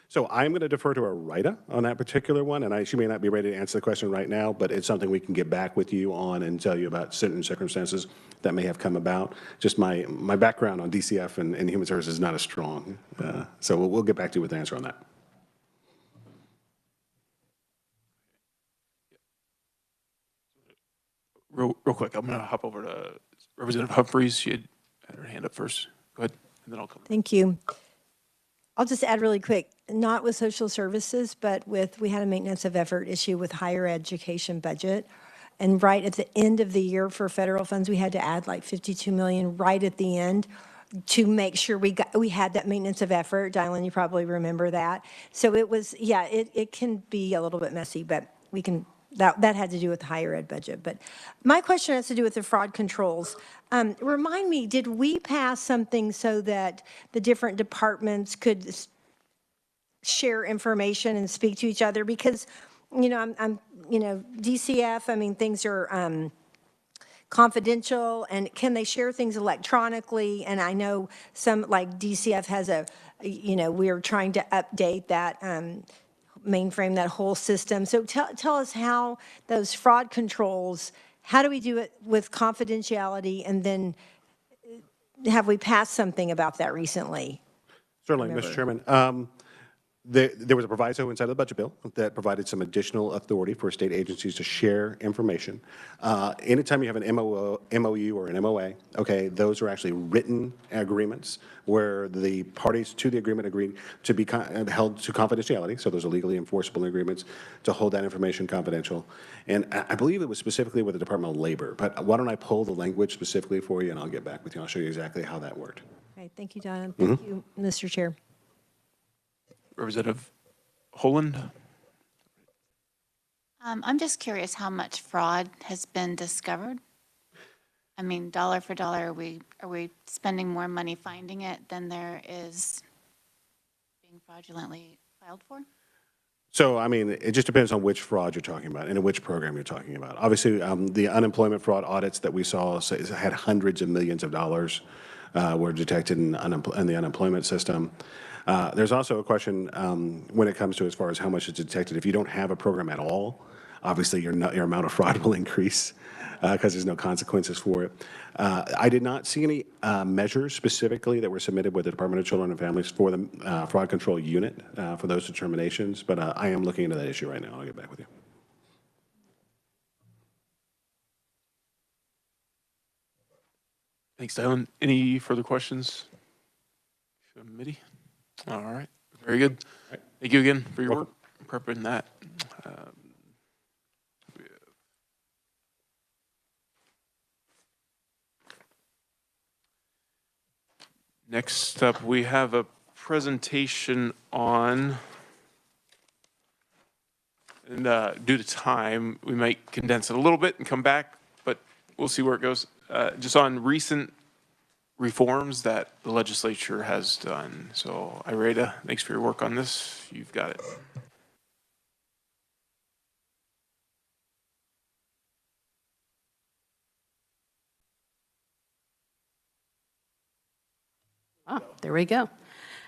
So I'm going to defer to our writer on that particular one, and she may not be ready to answer the question right now, but it's something we can get back with you on and tell you about certain circumstances that may have come about. Just my background on DCF and human services is not as strong, so we'll get back to you with the answer on that. Real quick, I'm going to hop over to Representative Humphreys. She had her hand up first. Go ahead, and then I'll come. Thank you. I'll just add really quick, not with social services, but we had a maintenance of effort issue with higher education budget. And right at the end of the year for federal funds, we had to add like 52 million right at the end to make sure we had that maintenance of effort. Dylan, you probably remember that. So it was, yeah, it can be a little bit messy, but we can, that had to do with the higher ed budget. But my question has to do with the fraud controls. Remind me, did we pass something so that the different departments could share information and speak to each other? Because, I'm DCF, I mean, things are confidential, and can they share things electronically? And I know some, like DCF has we're trying to update that mainframe, that whole system. So tell us how those fraud controls, how do we do it with confidentiality, and then have we passed something about that recently? Certainly, Mr. Chairman. There was a proviso inside of the budget bill that provided some additional authority for state agencies to share information. Anytime you have an MOU or an MOA, okay, those are actually written agreements where the parties to the agreement agreed to be held to confidentiality. So those are legally enforceable agreements to hold that information confidential. And I believe it was specifically with the Department of Labor. But why don't I pull the language specifically for you, and I'll get back with you. I'll show you exactly how that worked. Okay, thank you, Donna. Thank you, Mr. Chair. Representative Holland. I'm just curious how much fraud has been discovered. I mean, dollar for dollar, are we spending more money finding it than there is being fraudulently filed for? So, I mean, it just depends on which fraud you're talking about and in which program you're talking about. Obviously, the unemployment fraud audits that we saw had hundreds of millions of dollars were detected in the unemployment system. There's also a question when it comes to as far as how much is detected. If you don't have a program at all, obviously your amount of fraud will increase because there's no consequences for it. I did not see any measures specifically that were submitted with the Department of Children and Families for the fraud control unit for those determinations, but I am looking into that issue right now. I'll get back with you. Thanks, Dylan. Any further questions? Committee? All right. Very good. Right. Thank you again for your work preparing that. Next up, we have a presentation on, and due to time, we might condense it a little bit and come back, but we'll see where it goes. Just on recent reforms that the legislature has done. So, Irada, thanks for your work on this. You've got it. Ah, there we go.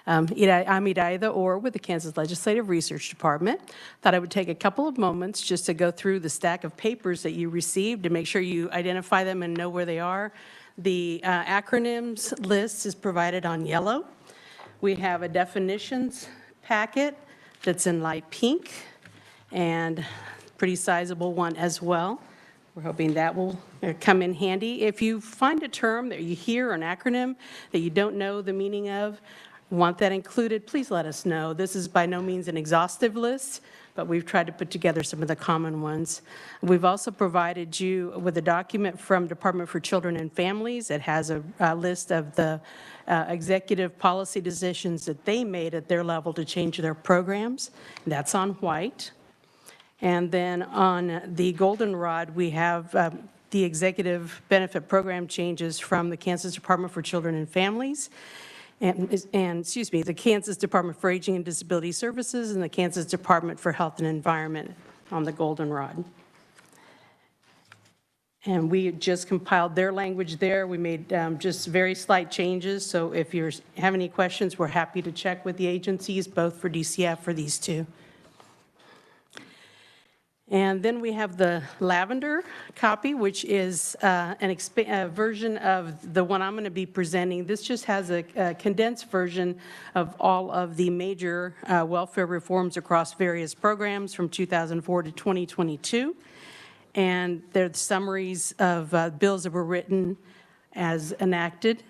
I'm Idaida Orr with the Kansas Legislative Research Department. Thought I would take a couple of moments just to go through the stack of papers that you received to make sure you identify them and know where they are. The acronyms list is provided on yellow. We have a definitions packet that's in light pink and pretty sizable one as well. We're hoping that will come in handy. If you find a term that you hear or an acronym that you don't know the meaning of, want that included, please let us know. This is by no means an exhaustive list, but we've tried to put together some of the common ones. We've also provided you with a document from Department for Children and Families. It has a list of the executive policy decisions that they made at their level to change their programs. That's on white. And then on the goldenrod, we have the executive benefit program changes from the Kansas Department for Children and Families, and the Kansas Department for Aging and Disability Services and the Kansas Department for Health and Environment on the goldenrod. And we just compiled their language there. We made just very slight changes. So if you have any questions, we're happy to check with the agencies, both for DCF for these two. And then we have the lavender copy, which is a version of the one I'm going to be presenting. This just has a condensed version of all of the major welfare reforms across various programs from 2004 to 2022. And they're the summaries of bills that were written as enacted,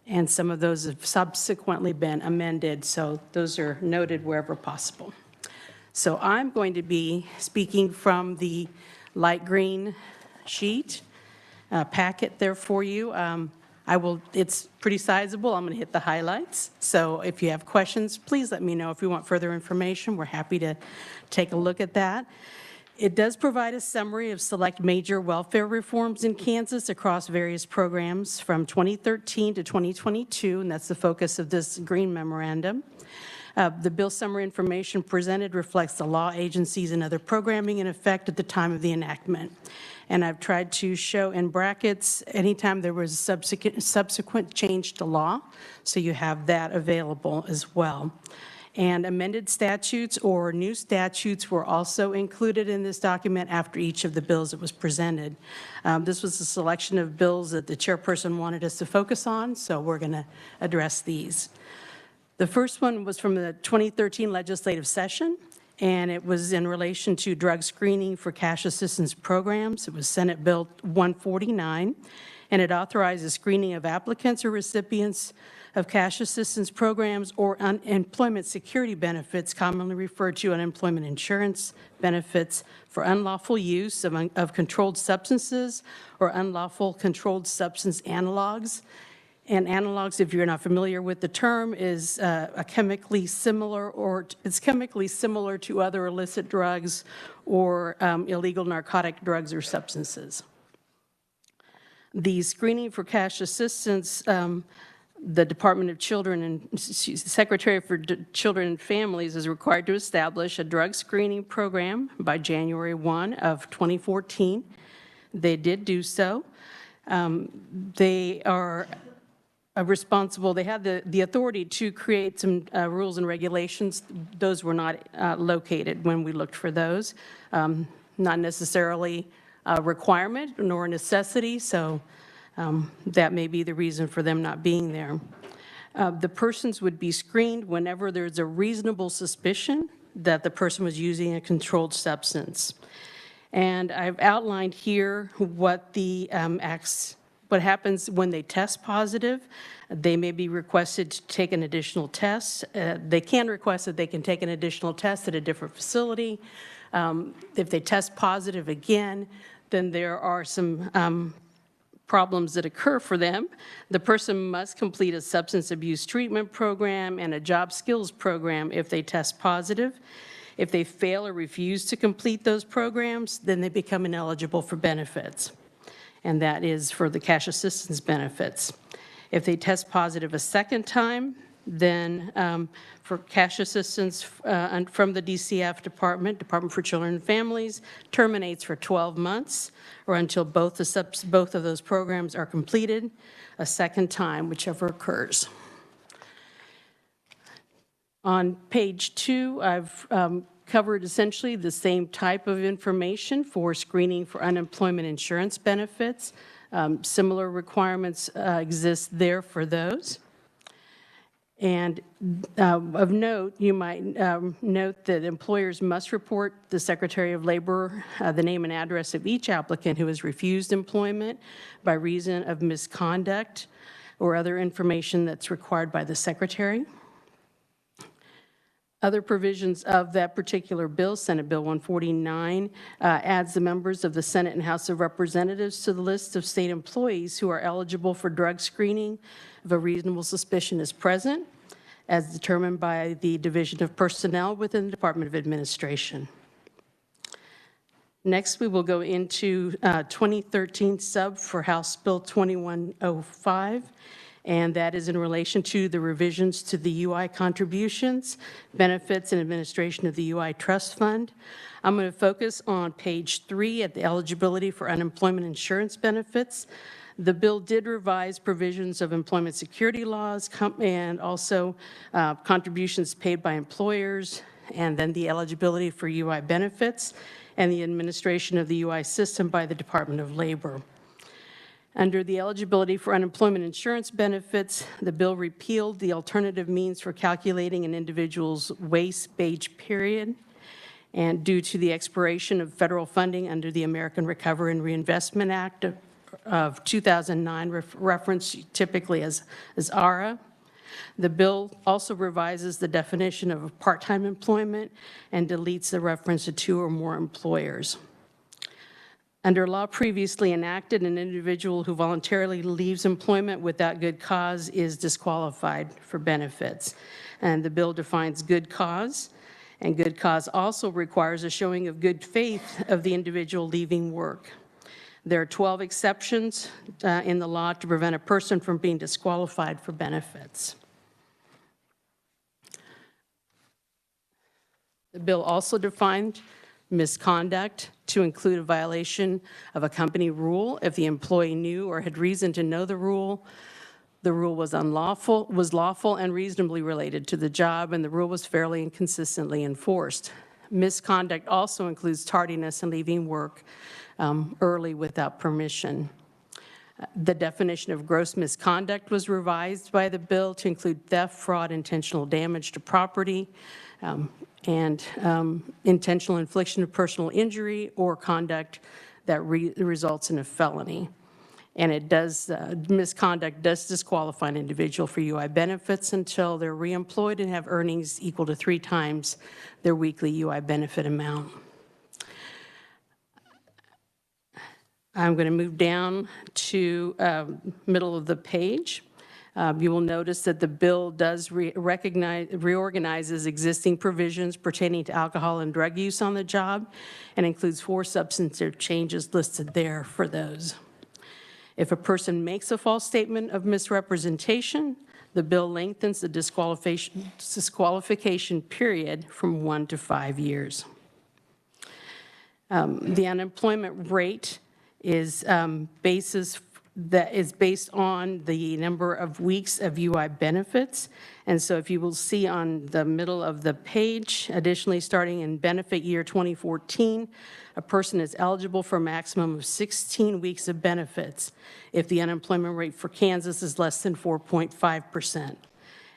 and some of those have subsequently been amended, so those are noted wherever possible. So I'm going to be speaking from the light green sheet packet there for you. It's pretty sizable. I'm going to hit the highlights. So if you have questions, please let me know. If you want further information, we're happy to take a look at that. It does provide a summary of select major welfare reforms in Kansas across various programs from 2013 to 2022, and that's the focus of this green memorandum. The bill summary information presented reflects the law, agencies, and other programming in effect at the time of the enactment. And I've tried to show in brackets anytime there was a subsequent change to law, so you have that available as well. And amended statutes or new statutes were also included in this document after each of the bills that was presented. This was a selection of bills that the chairperson wanted us to focus on, so we're going to address these. The first one was from the 2013 legislative session, and it was in relation to drug screening for cash assistance programs. It was Senate Bill 149, and it authorizes screening of applicants or recipients of cash assistance programs or unemployment security benefits, commonly referred to unemployment insurance benefits, for unlawful use of controlled substances or unlawful controlled substance analogs. And analogs, if you're not familiar with the term, is it's chemically similar to other illicit drugs or illegal narcotic drugs or substances. The screening for cash assistance, the Department of Children and Secretary for Children and Families is required to establish a drug screening program by January 1 of 2014. They did do so. They are responsible. They had the authority to create some rules and regulations. Those were not located when we looked for those. Not necessarily a requirement nor a necessity, so that may be the reason for them not being there. The persons would be screened whenever there's a reasonable suspicion that the person was using a controlled substance. And I've outlined here what the what happens when they test positive. They may be requested to take an additional test. They can request that they can take an additional test at a different facility. If they test positive again, then there are some problems that occur for them, the person must complete a substance abuse treatment program and a job skills program if they test positive. If they fail or refuse to complete those programs, then they become ineligible for benefits, and that is for the cash assistance benefits. If they test positive a second time, then for cash assistance from the DCF Department for Children and Families, terminates for 12 months or until both of those programs are completed a second time, whichever occurs. On page 2, I've covered essentially the same type of information for screening for unemployment insurance benefits. Similar requirements exist there for those. And of note, you might note that employers must report the Secretary of Labor the name and address of each applicant who has refused employment by reason of misconduct or other information that's required by the Secretary. Other provisions of that particular bill, Senate Bill 149, adds the members of the Senate and House of Representatives to the list of state employees who are eligible for drug screening if a reasonable suspicion is present, as determined by the Division of Personnel within the Department of Administration. Next, we will go into 2013 sub for House Bill 2105. And that is in relation to the revisions to the UI contributions, benefits, and administration of the UI Trust Fund. I'm going to focus on page 3 at the eligibility for unemployment insurance benefits. The bill did revise provisions of employment security laws and also contributions paid by employers, and then the eligibility for UI benefits and the administration of the UI system by the Department of Labor. Under the eligibility for unemployment insurance benefits, the bill repealed the alternative means for calculating an individual's wage period, and due to the expiration of federal funding under the American Recovery and Reinvestment Act of 2009, referenced typically as ARA. The bill also revises the definition of part-time employment and deletes the reference to 2 or more employers. Under law previously enacted, an individual who voluntarily leaves employment without good cause is disqualified for benefits. And the bill defines good cause, and good cause also requires a showing of good faith of the individual leaving work. There are 12 exceptions in the law to prevent a person from being disqualified for benefits. The bill also defined misconduct to include a violation of a company rule if the employee knew or had reason to know the rule was lawful and reasonably related to the job, and the rule was fairly and consistently enforced. Misconduct also includes tardiness and leaving work early without permission. The definition of gross misconduct was revised by the bill to include theft, fraud, intentional damage to property, and intentional infliction of personal injury or conduct that results in a felony. And it does, misconduct does disqualify an individual for UI benefits until they're reemployed and have earnings equal to 3 times their weekly UI benefit amount. I'm going to move down to middle of the page. You will notice that the bill does reorganizes existing provisions pertaining to alcohol and drug use on the job and includes 4 substantive changes listed there for those. If a person makes a false statement of misrepresentation, the bill lengthens the disqualification period from 1 to 5 years. The unemployment rate is based on the number of weeks of UI benefits. And so if you will see on the middle of the page, additionally, starting in benefit year 2014, a person is eligible for a maximum of 16 weeks of benefits if the unemployment rate for Kansas is less than 4.5%.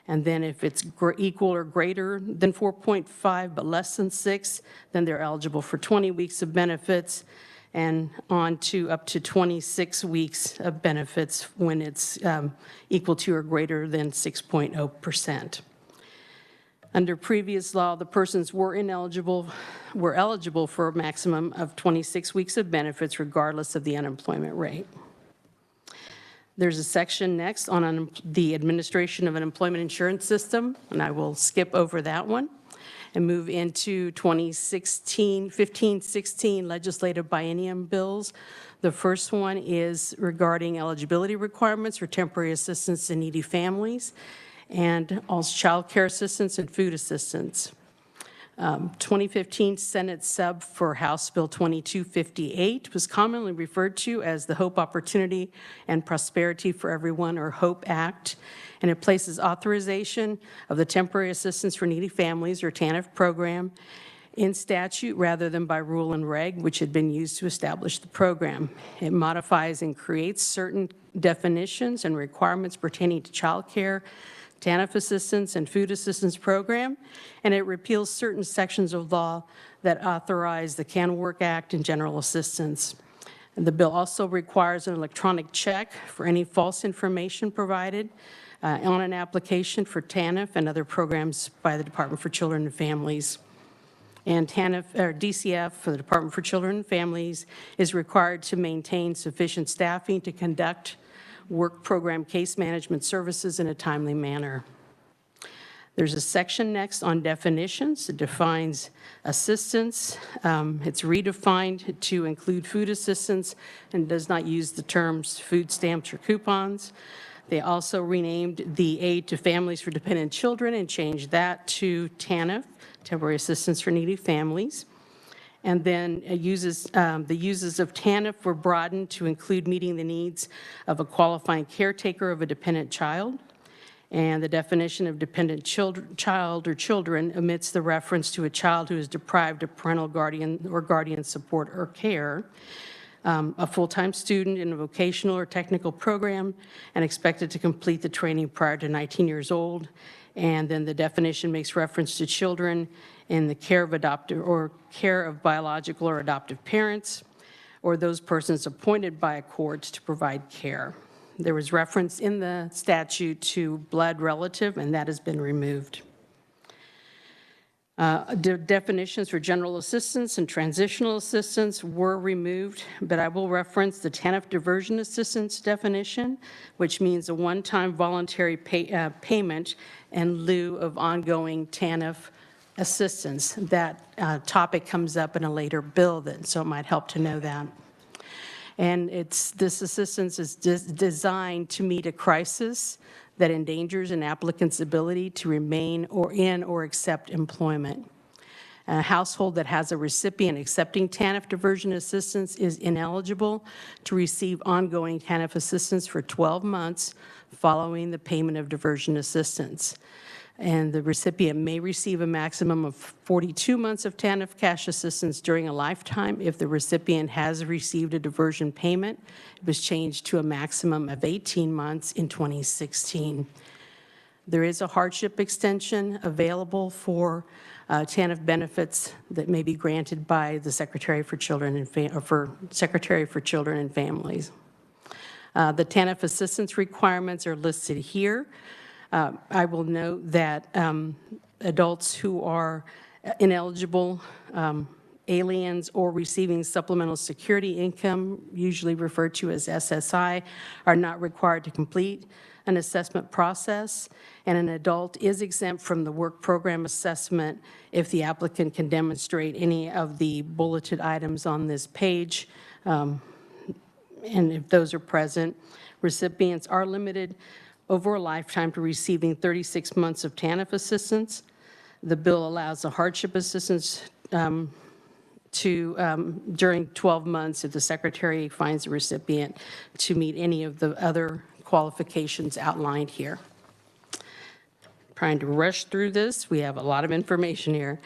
And then if it's equal or greater than 4.5 but less than 6, then they're eligible for 20 weeks of benefits, and on to up to 26 weeks of benefits when it's equal to or greater than 6.0%. Under previous law, the persons were eligible for a maximum of 26 weeks of benefits regardless of the unemployment rate. There's a section next on the administration of an employment insurance system, and I will skip over that one and move into 15-16 legislative biennium bills. The first one is regarding eligibility requirements for temporary assistance to needy families and also child care assistance and food assistance. 2015 Senate sub for House Bill 2258 was commonly referred to as the Hope, Opportunity, and Prosperity for Everyone, or HOPE Act, and it places authorization of the Temporary Assistance for Needy Families, or TANF program, in statute rather than by rule and reg, which had been used to establish the program. It modifies and creates certain definitions and requirements pertaining to child care, TANF assistance, and food assistance program, and it repeals certain sections of law that authorize the Can Work Act and general assistance. And the bill also requires an electronic check for any false information provided on an application for TANF and other programs by the Department for Children and Families. And TANF, or DCF, for the Department for Children and Families, is required to maintain sufficient staffing to conduct work program case management services in a timely manner. There's a section next on definitions. It defines assistance. It's redefined to include food assistance and does not use the terms food stamps or coupons. They also renamed the Aid to Families for Dependent Children and changed that to TANF, Temporary Assistance for Needy Families. And then the uses of TANF were broadened to include meeting the needs of a qualifying caretaker of a dependent child. And the definition of dependent child or children omits the reference to a child who is deprived of parental guardian or guardian support or care, a full-time student in a vocational or technical program, and expected to complete the training prior to 19 years old. And then the definition makes reference to children in the care of adoptive or care of biological or adoptive parents, or those persons appointed by a court to provide care. There was reference in the statute to blood relative, and that has been removed. Definitions for general assistance and transitional assistance were removed, but I will reference the TANF diversion assistance definition, which means a one-time voluntary payment in lieu of ongoing TANF assistance. That topic comes up in a later bill, so it might help to know that. And this assistance is designed to meet a crisis that endangers an applicant's ability to remain or accept employment. A household that has a recipient accepting TANF diversion assistance is ineligible to receive ongoing TANF assistance for 12 months following the payment of diversion assistance. And the recipient may receive a maximum of 42 months of TANF cash assistance during a lifetime. If the recipient has received a diversion payment, it was changed to a maximum of 18 months in 2016. There is a hardship extension available for TANF benefits that may be granted by the Secretary for Children and Families. The TANF assistance requirements are listed here. I will note that adults who are ineligible, aliens, or receiving supplemental security income, usually referred to as SSI, are not required to complete an assessment process, and an adult is exempt from the work program assessment if the applicant can demonstrate any of the bulleted items on this page, and if those are present. Recipients are limited over a lifetime to receiving 36 months of TANF assistance. The bill allows a hardship assistance during 12 months if the Secretary finds the recipient to meet any of the other qualifications outlined here. Trying to rush through this. We have a lot of information here.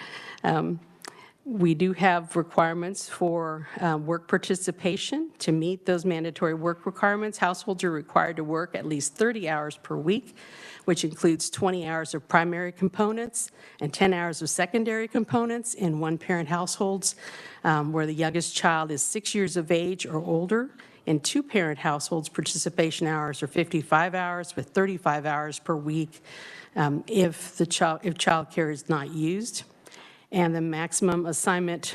We do have requirements for work participation. To meet those mandatory work requirements, households are required to work at least 30 hours per week, which includes 20 hours of primary components and 10 hours of secondary components in one-parent households where the youngest child is 6 years of age or older. In two-parent households, participation hours are 55 hours with 35 hours per week if child care is not used. And the maximum assignment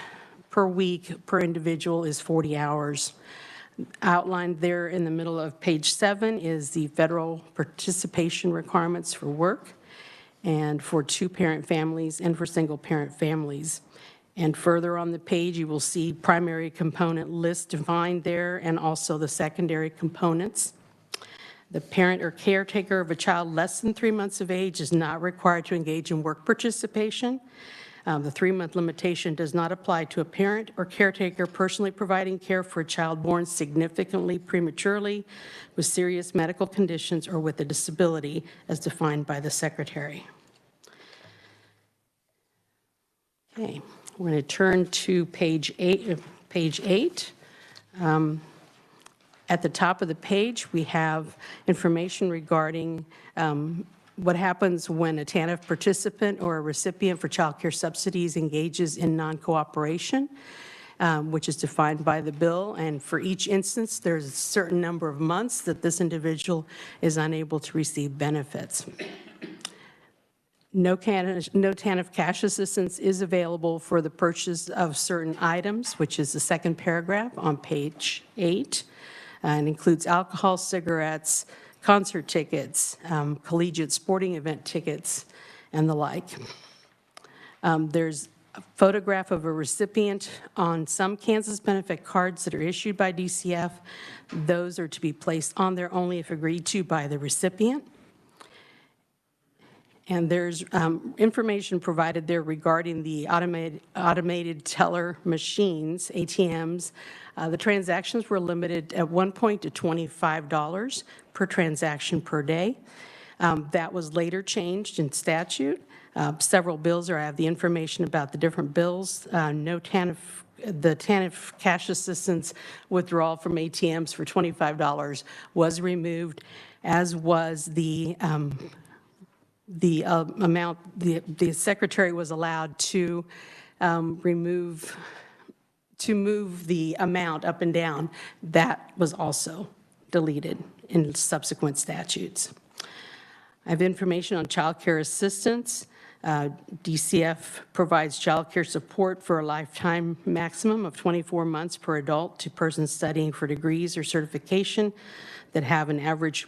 per week per individual is 40 hours. Outlined there in the middle of page 7 is the federal participation requirements for work and for two-parent families and for single-parent families. And further on the page, you will see primary component list defined there and also the secondary components. The parent or caretaker of a child less than 3 months of age is not required to engage in work participation. The 3-month limitation does not apply to a parent or caretaker personally providing care for a child born significantly prematurely with serious medical conditions or with a disability as defined by the Secretary. Okay, we're going to turn to page 8. At the top of the page, we have information regarding what happens when a TANF participant or a recipient for child care subsidies engages in non-cooperation, which is defined by the bill. And for each instance, there's a certain number of months that this individual is unable to receive benefits. No TANF cash assistance is available for the purchase of certain items, which is the second paragraph on page 8, and includes alcohol, cigarettes, concert tickets, collegiate sporting event tickets, and the like. There's a photograph of a recipient on some Kansas benefit cards that are issued by DCF. Those are to be placed on there only if agreed to by the recipient. And there's information provided there regarding the automated teller machines, ATMs. The transactions were limited at one point to $25 per transaction per day. That was later changed in statute. Several bills, or I have the information about the different bills. The TANF cash assistance withdrawal from ATMs for $25 was removed, as was the amount the Secretary was allowed to move the amount up and down. That was also deleted in subsequent statutes. I have information on child care assistance. DCF provides child care support for a lifetime maximum of 24 months per adult to persons studying for degrees or certification that have an average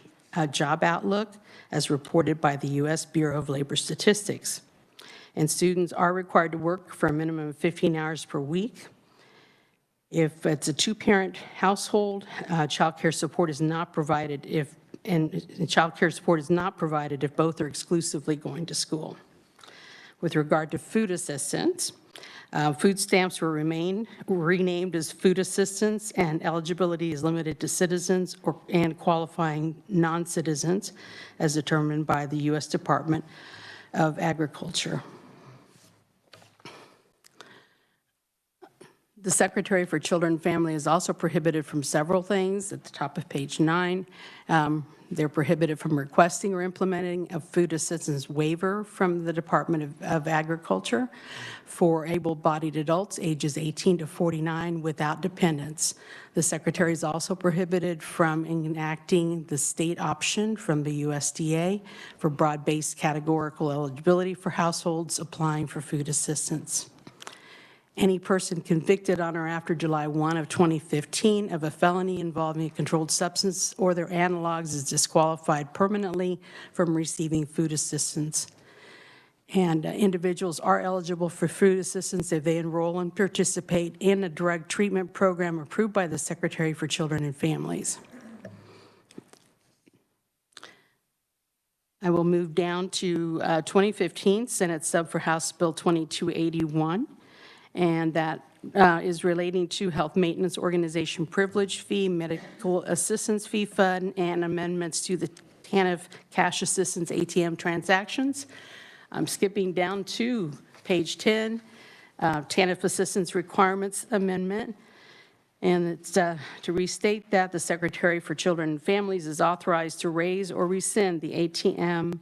job outlook as reported by the U.S. Bureau of Labor Statistics. And students are required to work for a minimum of 15 hours per week. If it's a two-parent household, child care support is not provided if both are exclusively going to school. With regard to food assistance, food stamps were renamed as food assistance, and eligibility is limited to citizens and qualifying non-citizens as determined by the U.S. Department of Agriculture. The Secretary for Children and Family is also prohibited from several things at the top of page 9. They're prohibited from requesting or implementing a food assistance waiver from the Department of Agriculture for able-bodied adults ages 18 to 49 without dependents. The Secretary is also prohibited from enacting the state option from the USDA for broad-based categorical eligibility for households applying for food assistance. Any person convicted on or after July 1 of 2015 of a felony involving a controlled substance or their analogs is disqualified permanently from receiving food assistance. And individuals are eligible for food assistance if they enroll and participate in a drug treatment program approved by the Secretary for Children and Families. I will move down to 2015 Senate sub for House Bill 2281. And that is relating to health maintenance organization privilege fee, medical assistance fee fund, and amendments to the TANF cash assistance ATM transactions. I'm skipping down to page 10, TANF assistance requirements amendment. And it's to restate that the Secretary for Children and Families is authorized to raise or rescind the ATM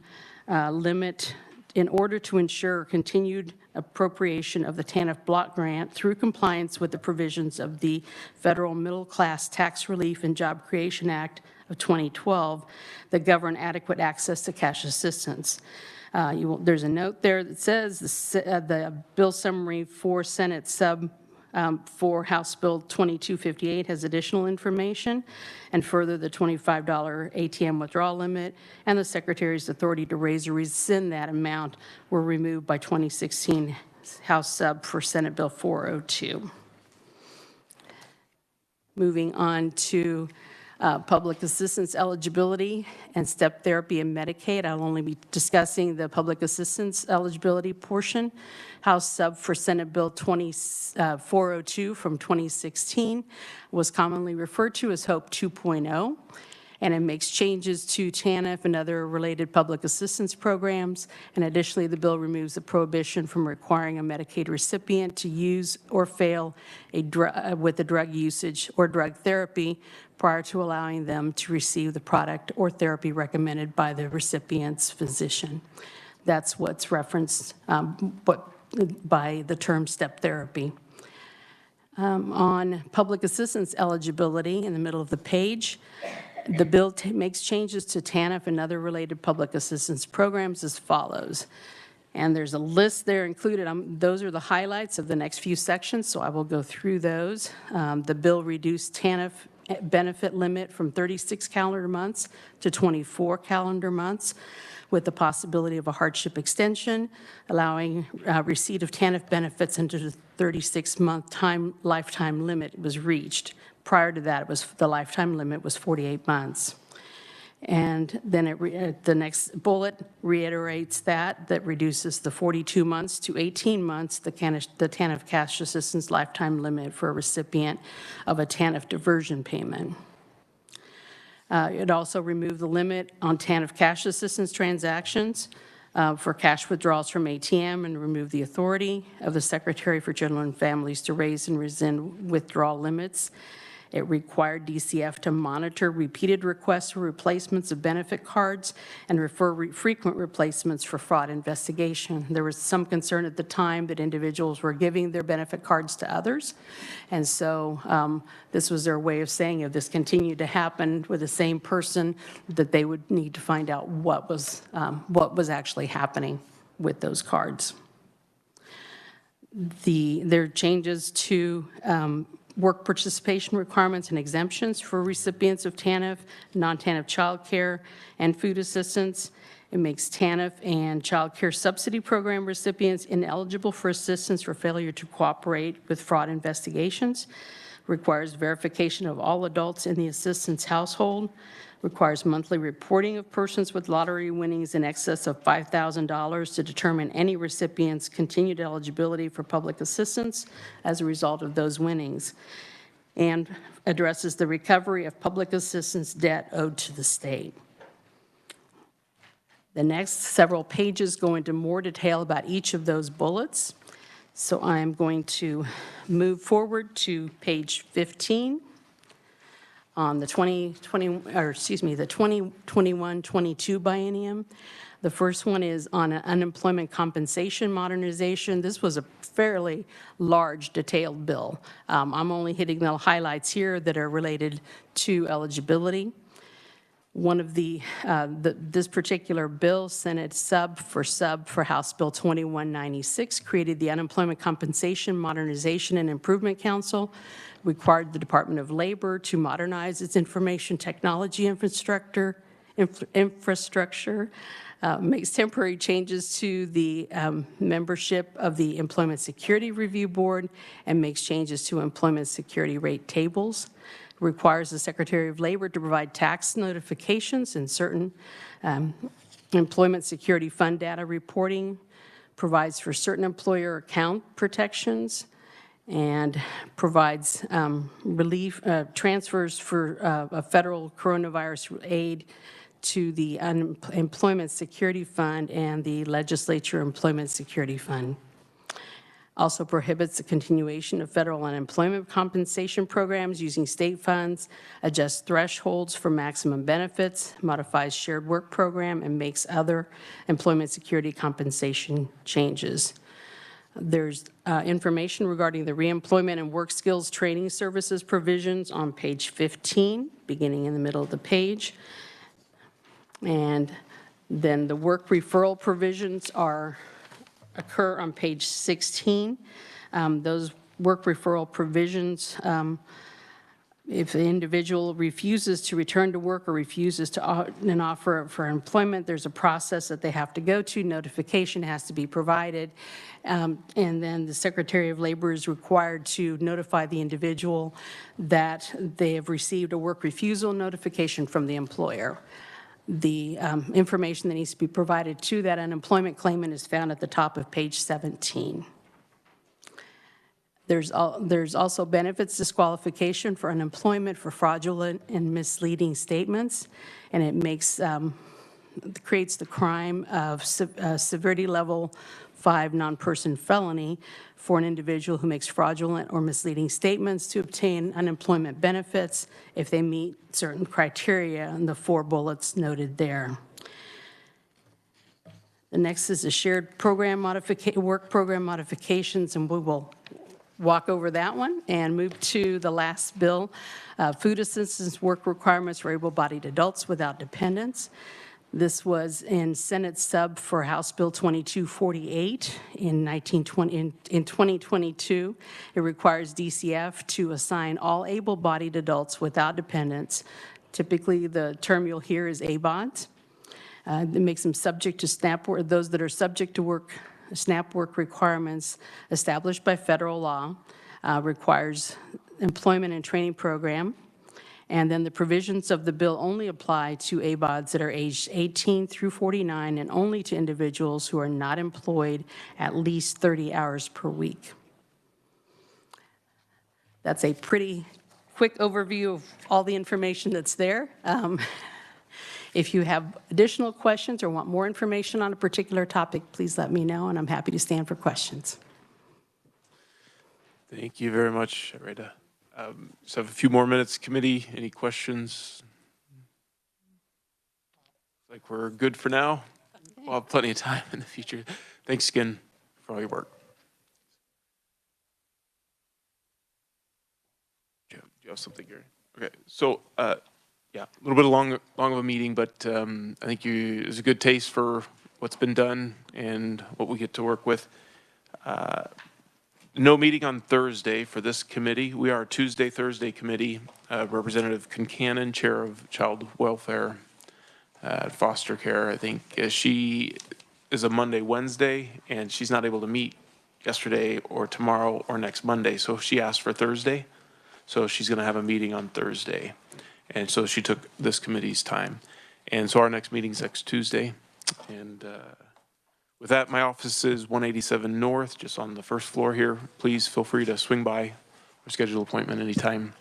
limit in order to ensure continued appropriation of the TANF block grant through compliance with the provisions of the Federal Middle Class Tax Relief and Job Creation Act of 2012 that govern adequate access to cash assistance. There's a note there that says the bill summary for Senate sub for House Bill 2258 has additional information, and further, the $25 ATM withdrawal limit and the Secretary's authority to raise or rescind that amount were removed by 2016 House Sub for Senate Bill 402. Moving on to public assistance eligibility and step therapy and Medicaid. I'll only be discussing the public assistance eligibility portion. House Sub for Senate Bill 402 from 2016 was commonly referred to as HOPE 2.0. And it makes changes to TANF and other related public assistance programs. And additionally, the bill removes the prohibition from requiring a Medicaid recipient to use or fail with a drug usage or drug therapy prior to allowing them to receive the product or therapy recommended by the recipient's physician. That's what's referenced by the term step therapy. On public assistance eligibility in the middle of the page, the bill makes changes to TANF and other related public assistance programs as follows. And there's a list there included. Those are the highlights of the next few sections, so I will go through those. The bill reduced TANF benefit limit from 36 calendar months to 24 calendar months, with the possibility of a hardship extension, allowing receipt of TANF benefits into the 36-month lifetime limit was reached. Prior to that, the lifetime limit was 48 months. And then the next bullet reiterates that reduces the 42 months to 18 months, the TANF cash assistance lifetime limit for a recipient of a TANF diversion payment. It also removed the limit on TANF cash assistance transactions for cash withdrawals from ATM and removed the authority of the Secretary for Children and Families to raise and rescind withdrawal limits. It required DCF to monitor repeated requests for replacements of benefit cards and refer frequent replacements for fraud investigation. There was some concern at the time that individuals were giving their benefit cards to others. And so this was their way of saying if this continued to happen with the same person, that they would need to find out what was actually happening with those cards. There are changes to work participation requirements and exemptions for recipients of TANF, non-TANF child care, and food assistance. It makes TANF and child care subsidy program recipients ineligible for assistance for failure to cooperate with fraud investigations. Requires verification of all adults in the assistance household. Requires monthly reporting of persons with lottery winnings in excess of $5,000 to determine any recipient's continued eligibility for public assistance as a result of those winnings, and addresses the recovery of public assistance debt owed to the state. The next several pages go into more detail about each of those bullets. So I'm going to move forward to page 15. On the 2021-22 biennium. The first one is on unemployment compensation modernization. This was a fairly large, detailed bill. I'm only hitting the highlights here that are related to eligibility. One of this particular bill, Senate sub for House Bill 2196, created the Unemployment Compensation Modernization and Improvement Council, required the Department of Labor to modernize its information technology infrastructure, makes temporary changes to the membership of the Employment Security Review Board, and makes changes to employment security rate tables. Requires the Secretary of Labor to provide tax notifications and certain employment security fund data reporting, provides for certain employer account protections, and provides transfers for a federal coronavirus aid to the Employment Security Fund and the Legislature Employment Security Fund. Also prohibits the continuation of federal unemployment compensation programs using state funds, adjusts thresholds for maximum benefits, modifies shared work program, and makes other employment security compensation changes. There's information regarding the reemployment and work skills training services provisions on page 15, beginning in the middle of the page. And then the work referral provisions occur on page 16. Those work referral provisions. If the individual refuses to return to work or refuses to an offer for employment, there's a process that they have to go to. Notification has to be provided. And then the Secretary of Labor is required to notify the individual that they have received a work refusal notification from the employer. The information that needs to be provided to that unemployment claimant is found at the top of page 17. There's also benefits disqualification for unemployment for fraudulent and misleading statements, and it creates the crime of severity level 5 non-person felony for an individual who makes fraudulent or misleading statements to obtain unemployment benefits if they meet certain criteria in the 4 bullets noted there. The next is the shared program work program modifications, and we will walk over that one and move to the last bill, food assistance work requirements for able-bodied adults without dependents. This was in Senate sub for House Bill 2248 in 2022. It requires DCF to assign all able-bodied adults without dependents. Typically, the term you'll hear is ABODs. It makes them subject to SNAP work, those that are subject to SNAP work requirements established by federal law, requires employment and training program. And then the provisions of the bill only apply to ABODs that are aged 18 through 49 and only to individuals who are not employed at least 30 hours per week. That's a pretty quick overview of all the information that's there. If you have additional questions or want more information on a particular topic, please let me know, and I'm happy to stand for questions. Thank you very much, Rita. Just have a few more minutes, committee. Any questions? Like we're good for now. We'll have plenty of time in the future. Thanks again for all your work. Do you have something, Gary? Okay, so yeah, a little bit long of a meeting, but I think it's a good taste for what's been done and what we get to work with. No meeting on Thursday for this committee. We are a Tuesday, Thursday committee. Representative Concanon, Chair of Child Welfare at Foster Care, I think she is a Monday, Wednesday, and she's not able to meet yesterday or tomorrow or next Monday. So she asked for Thursday. So she's going to have a meeting on Thursday. And so she took this committee's time. And so our next meeting is next Tuesday. And with that, my office is 187 North, just on the first floor here. Please feel free to swing by or schedule an appointment anytime.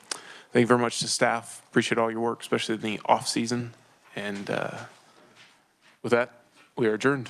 Thank you very much to staff. Appreciate all your work, especially in the off season. And with that, we are adjourned.